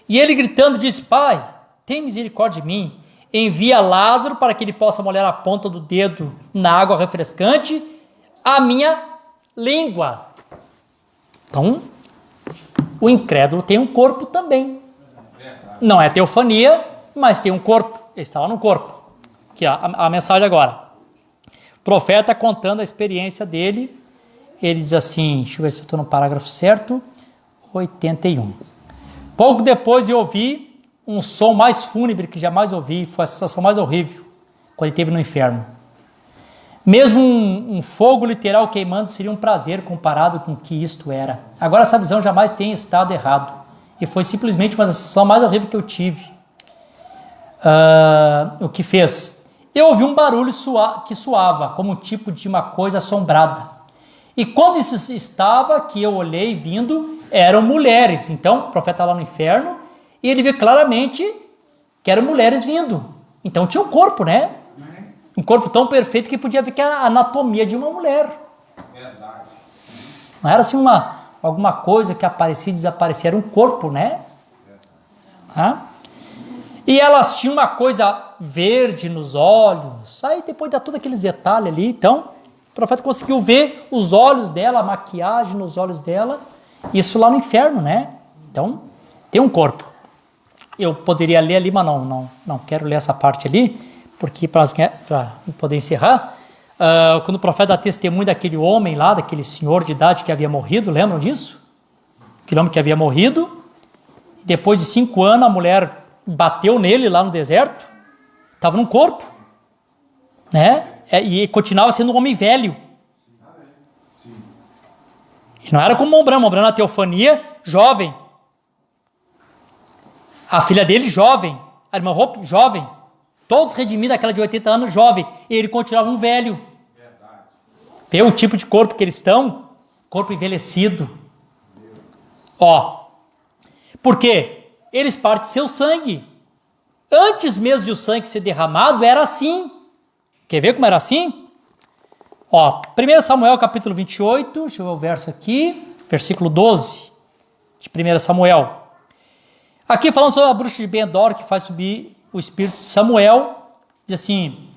E ele gritando disse: Pai, tem misericórdia de mim, envia Lázaro para que ele possa molhar a ponta do dedo na água refrescante a minha língua. Então, o incrédulo tem um corpo também. Não é teofania, mas tem um corpo. Ele está lá no corpo. Aqui, ó, a mensagem agora. O profeta contando a experiência dele, ele diz assim, deixa eu ver se eu estou no parágrafo certo, 81. Pouco depois eu ouvi um som mais fúnebre que jamais ouvi, foi a sensação mais horrível, quando ele esteve no inferno. Mesmo um fogo literal queimando seria um prazer comparado com o que isto era. Agora essa visão jamais tem estado errado, e foi simplesmente uma sensação mais horrível que eu tive. O que fez? Eu ouvi um barulho que soava, como um tipo de uma coisa assombrada. E quando isso estava, que eu olhei vindo, eram mulheres. Então, o profeta lá no inferno, e ele vê claramente que eram mulheres vindo. Então tinha um corpo, né? Um corpo tão perfeito que podia ver que era a anatomia de uma mulher. Verdade. Não era assim alguma coisa que aparecia e desaparecia, era um corpo, né? E elas tinham uma coisa verde nos olhos. Aí depois dá todos aqueles detalhes ali, então o profeta conseguiu ver os olhos dela, a maquiagem nos olhos dela, isso lá no inferno, né? Então, tem um corpo. Eu poderia ler ali, mas não quero ler essa parte ali, porque para poder encerrar, quando o profeta dá testemunho daquele homem lá, daquele senhor de idade que havia morrido, lembram disso? Aquele homem que havia morrido, depois de 5 anos a mulher bateu nele lá no deserto, estava num corpo, né? E continuava sendo um homem velho. E não era como Mombrão na teofania, jovem. A filha dele, jovem. A irmã Hope, jovem. Todos redimidos, aquela de 80 anos, jovem. E ele continuava um velho. Vê o tipo de corpo que eles estão? Corpo envelhecido. Por quê? Eles partem seu sangue. Antes mesmo de o sangue ser derramado, era assim. Quer ver como era assim? 1 Samuel capítulo 28, deixa eu ver o verso aqui, versículo 12 de 1 Samuel. Aqui falando sobre a bruxa de Ben-Endor que faz subir o espírito de Samuel, diz assim: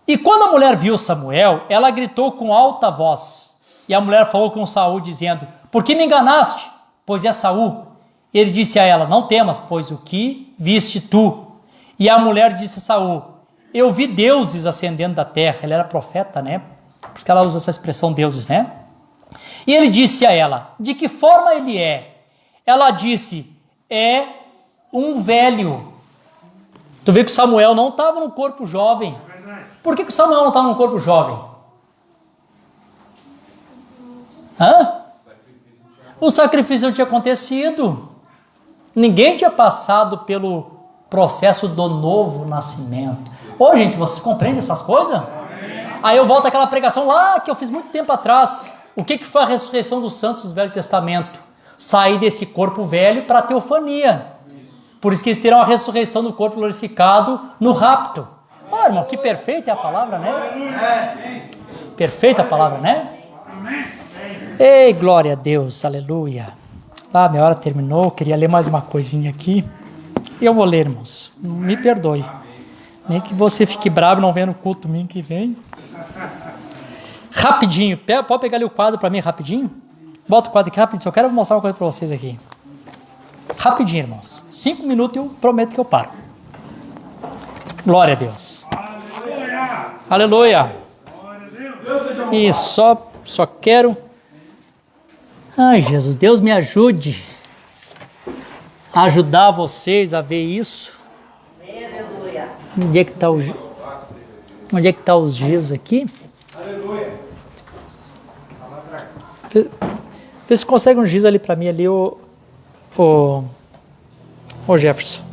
E quando a mulher viu Samuel, ela gritou com alta voz. E a mulher falou com Saul, dizendo: Por que me enganaste? Pois é Saul. Ele disse a ela: Não temas, pois o que viste tu? E a mulher disse a Saul: eu vi deuses ascendendo da terra. Ele era profeta, né? Por isso que ela usa essa expressão deuses, né? E ele disse a ela, de que forma ele é? Ela disse, é um velho. Tu vê que o Samuel não estava num corpo jovem. Por que o Samuel não estava num corpo jovem? O sacrifício não tinha acontecido. Ninguém tinha passado pelo processo do novo nascimento. Ô, gente, vocês compreendem essas coisas? Aí eu volto àquela pregação lá que eu fiz muito tempo atrás. O que foi a ressurreição dos santos do Velho Testamento? Sair desse corpo velho para a teofania. Por isso que eles terão a ressurreição do corpo glorificado no rapto. Ah, irmão, que perfeita é a palavra, né? Perfeita a palavra, né? Ei, glória a Deus, aleluia. Ah, minha hora terminou, eu queria ler mais uma coisinha aqui. Eu vou ler, irmãos. Me perdoe. Nem que você fique bravo e não venha no culto domingo que vem. Rapidinho, pode pegar ali o quadro para mim rapidinho? Bota o quadro aqui rapidinho, só quero mostrar uma coisa para vocês aqui. Rapidinho, irmãos. 5 minutos e eu prometo que eu paro. Glória a Deus. Aleluia. Aleluia. E só quero... Ai, Jesus, Deus me ajude a ajudar vocês a ver isso. Aleluia. Onde é que está os dias aqui? Aleluia. Vê se consegue um giz ali para mim, ali, o Jefferson,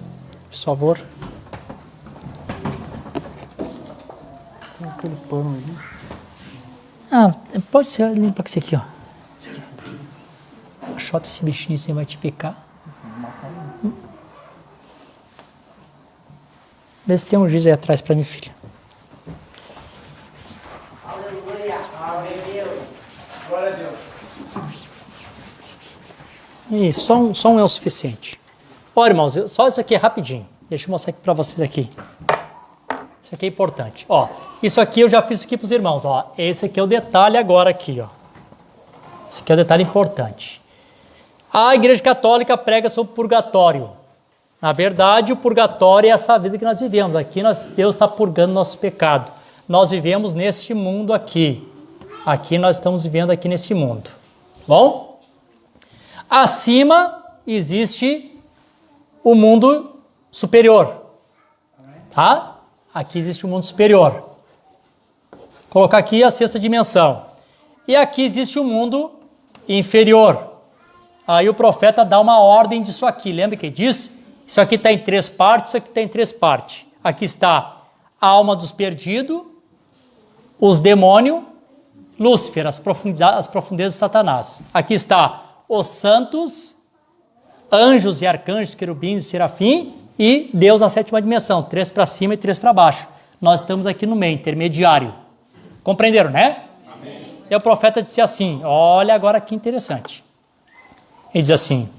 por favor. Tem aquele pano ali. Ah, pode ser limpa com esse aqui, ó. Achota esse bichinho assim, vai te picar. Vê se tem um giz aí atrás para mim, filha. Aleluia. Aleluia. Glória a Deus. Isso, só um é o suficiente. Olha, irmãos, só isso aqui é rapidinho. Deixa eu mostrar aqui para vocês aqui. Isso aqui é importante. Ó, isso aqui eu já fiz aqui para os irmãos. Ó, esse aqui é o detalhe agora aqui, ó. Esse aqui é o detalhe importante. A Igreja Católica prega sobre o purgatório. Na verdade, o purgatório é essa vida que nós vivemos. Aqui Deus está purgando nosso pecado. Nós vivemos neste mundo aqui. Aqui nós estamos vivendo aqui nesse mundo. Bom? Acima existe o mundo superior. Tá? Aqui existe o mundo superior. Vou colocar aqui a sexta dimensão. E aqui existe o mundo inferior. Aí o profeta dá uma ordem disso aqui. Lembra que ele disse? Isso aqui está em 3 partes, isso aqui está em 3 partes. Aqui está a alma dos perdidos, os demônios, Lúcifer, as profundezas de Satanás. Aqui está os santos, anjos e arcanjos, querubins e serafim, e Deus na 7ª dimensão, 3 para cima e 3 para baixo. Nós estamos aqui no meio, intermediário. Compreenderam, né? Amém. E o profeta disse assim, olha agora que interessante. Ele diz assim,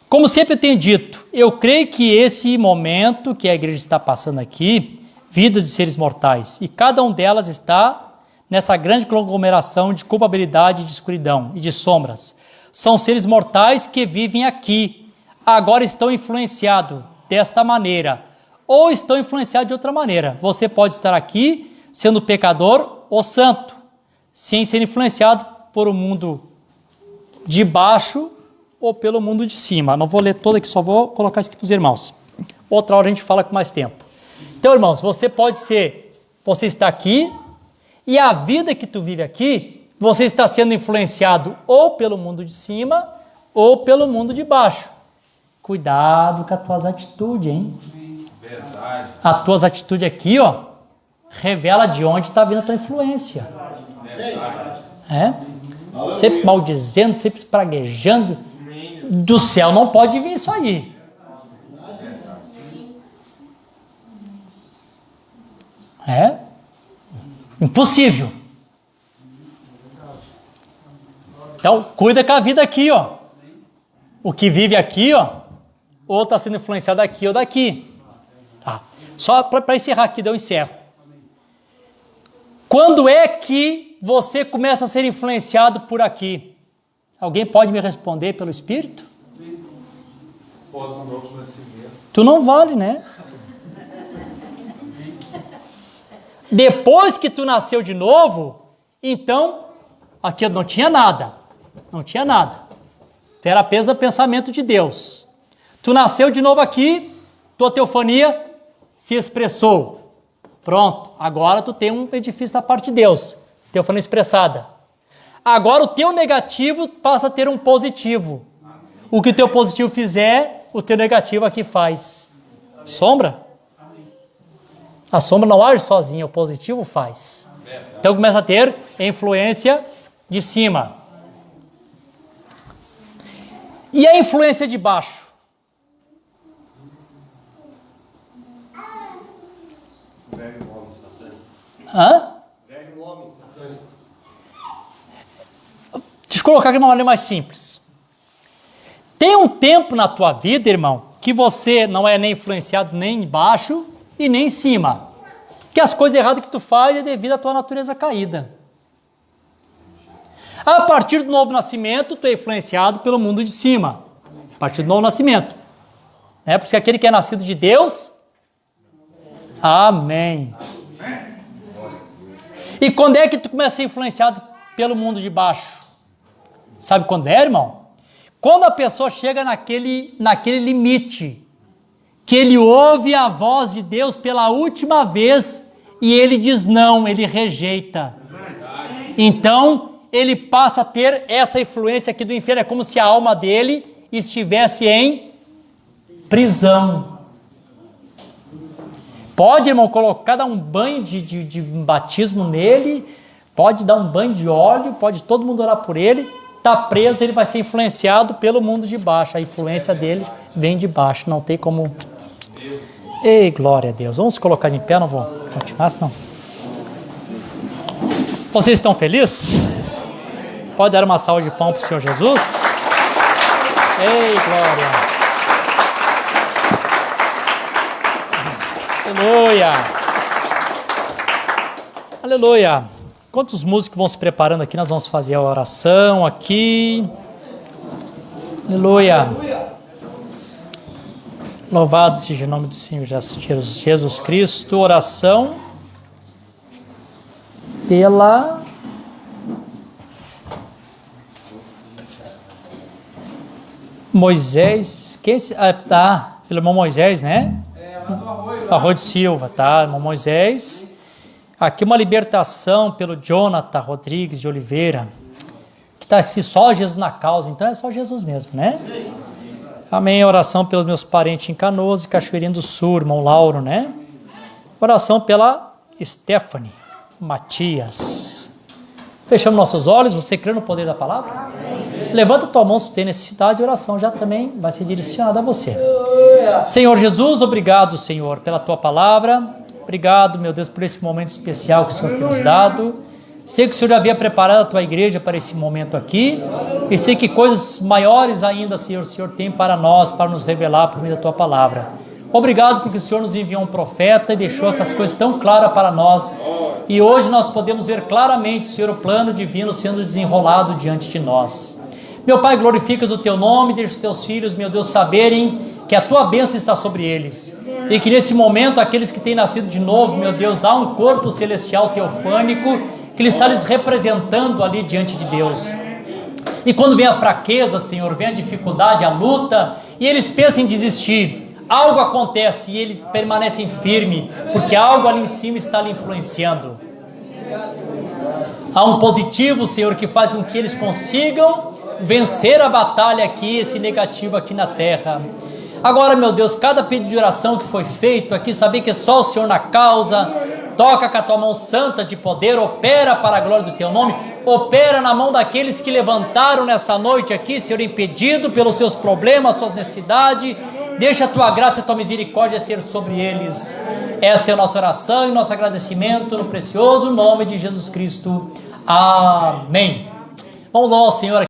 como sempre eu tenho dito, eu creio que esse momento que a igreja está passando aqui, vida de seres mortais, e cada um delas está nessa grande conglomeração de culpabilidade, de escuridão e de sombras. São seres mortais que vivem aqui, agora estão influenciados desta maneira, ou estão influenciados de outra maneira. Você pode estar aqui sendo pecador ou santo, sem ser influenciado por o mundo de baixo ou pelo mundo de cima. Não vou ler todo aqui, só vou colocar isso aqui para os irmãos. Outra hora a gente fala com mais tempo. Então, irmãos, você está aqui, e a vida que tu vive aqui, você está sendo influenciado ou pelo mundo de cima ou pelo mundo de baixo. Cuidado com as tuas atitudes, hein? Verdade. As tuas atitudes aqui, ó, revela de onde está vindo a tua influência. Verdade. É? Sempre maldizendo, sempre espraguejando. Do céu não pode vir isso aí. É? Impossível. Então, cuida com a vida aqui, ó. O que vive aqui, ó, ou está sendo influenciado aqui ou daqui. Tá. Só para encerrar aqui, eu encerro. Quando é que você começa a ser influenciado por aqui? Alguém pode me responder pelo Espírito? Tu não vale, né? Depois que tu nasceu de novo, então, aqui não tinha nada. Não tinha nada. Tu era apenas pensamento de Deus. Tu nasceu de novo aqui, tua teofania se expressou. Pronto, agora tu tem um edifício da parte de Deus. Teofania expressada. Agora o teu negativo passa a ter um positivo. O que o teu positivo fizer, o teu negativo aqui faz. Sombra? A sombra não age sozinha, o positivo faz. Então começa a ter influência de cima. E a influência de baixo? Hã? Deixa eu colocar aqui de uma maneira mais simples. Tem um tempo na tua vida, irmão, que você não é nem influenciado nem embaixo e nem em cima. Que as coisas erradas que tu faz é devido à tua natureza caída. A partir do novo nascimento, tu é influenciado pelo mundo de cima. A partir do novo nascimento. Porque aquele que é nascido de Deus, amém. E quando é que tu começa a ser influenciado pelo mundo de baixo? Sabe quando é, irmão? Quando a pessoa chega naquele limite, que ele ouve a voz de Deus pela última vez e ele diz não, ele rejeita. Então, ele passa a ter essa influência aqui do inferno. É como se a alma dele estivesse em prisão. Pode, irmão, colocar, dar um banho de batismo nele, pode dar um banho de óleo, pode todo mundo orar por ele, está preso, ele vai ser influenciado pelo mundo de baixo. A influência dele vem de baixo, não tem como... Ei, glória a Deus. Vamos colocar de pé, não vou continuar, senão... Vocês estão felizes? Pode dar uma salva de palmas para o Senhor Jesus? Ei, glória. Aleluia. Aleluia. Enquanto os músicos vão se preparando aqui, nós vamos fazer a oração aqui. Aleluia. Louvado seja o nome do Senhor Jesus Cristo. Oração pela Moisés. Quem pelo irmão Moisés, né? Arroio de Silva, tá? Irmão Moisés. Aqui uma libertação pelo Jonathan Rodrigues de Oliveira, que está aqui só Jesus na causa, então é só Jesus mesmo, né? Amém. Oração pelos meus parentes em Canoas e Cachoeirinha do Sul, irmão Lauro, né? Oração pela Stephanie Matias. Fechamos nossos olhos, você crê no poder da palavra? Amém. Levanta tua mão se tem necessidade, a oração já também vai ser direcionada a você. Senhor Jesus, obrigado, Senhor, pela tua palavra. Obrigado, meu Deus, por esse momento especial que o Senhor tem nos dado. Sei que o Senhor já havia preparado a tua igreja para esse momento aqui. E sei que coisas maiores ainda, Senhor, o Senhor tem para nós, para nos revelar por meio da tua palavra. Obrigado porque o Senhor nos enviou um profeta e deixou essas coisas tão claras para nós. E hoje nós podemos ver claramente, Senhor, o plano divino sendo desenrolado diante de nós. Meu Pai, glorificas o teu nome, deixa os teus filhos, meu Deus, saberem que a tua bênção está sobre eles. E que nesse momento, aqueles que têm nascido de novo, meu Deus, há um corpo celestial teofânico que ele está lhes representando ali diante de Deus. E quando vem a fraqueza, Senhor, vem a dificuldade, a luta, e eles pensam em desistir, algo acontece e eles permanecem firmes, porque algo ali em cima está lhe influenciando. Há um positivo, Senhor, que faz com que eles consigam vencer a batalha aqui, esse negativo aqui na terra. Agora, meu Deus, cada pedido de oração que foi feito aqui, saber que é só o Senhor na causa, toca com a tua mão santa de poder, opera para a glória do teu nome, opera na mão daqueles que levantaram nessa noite aqui, Senhor, impedido pelos seus problemas, suas necessidades, deixa a tua graça e a tua misericórdia ser sobre eles. Esta é a nossa oração e nosso agradecimento no precioso nome de Jesus Cristo. Amém. Vamos lá, Senhor.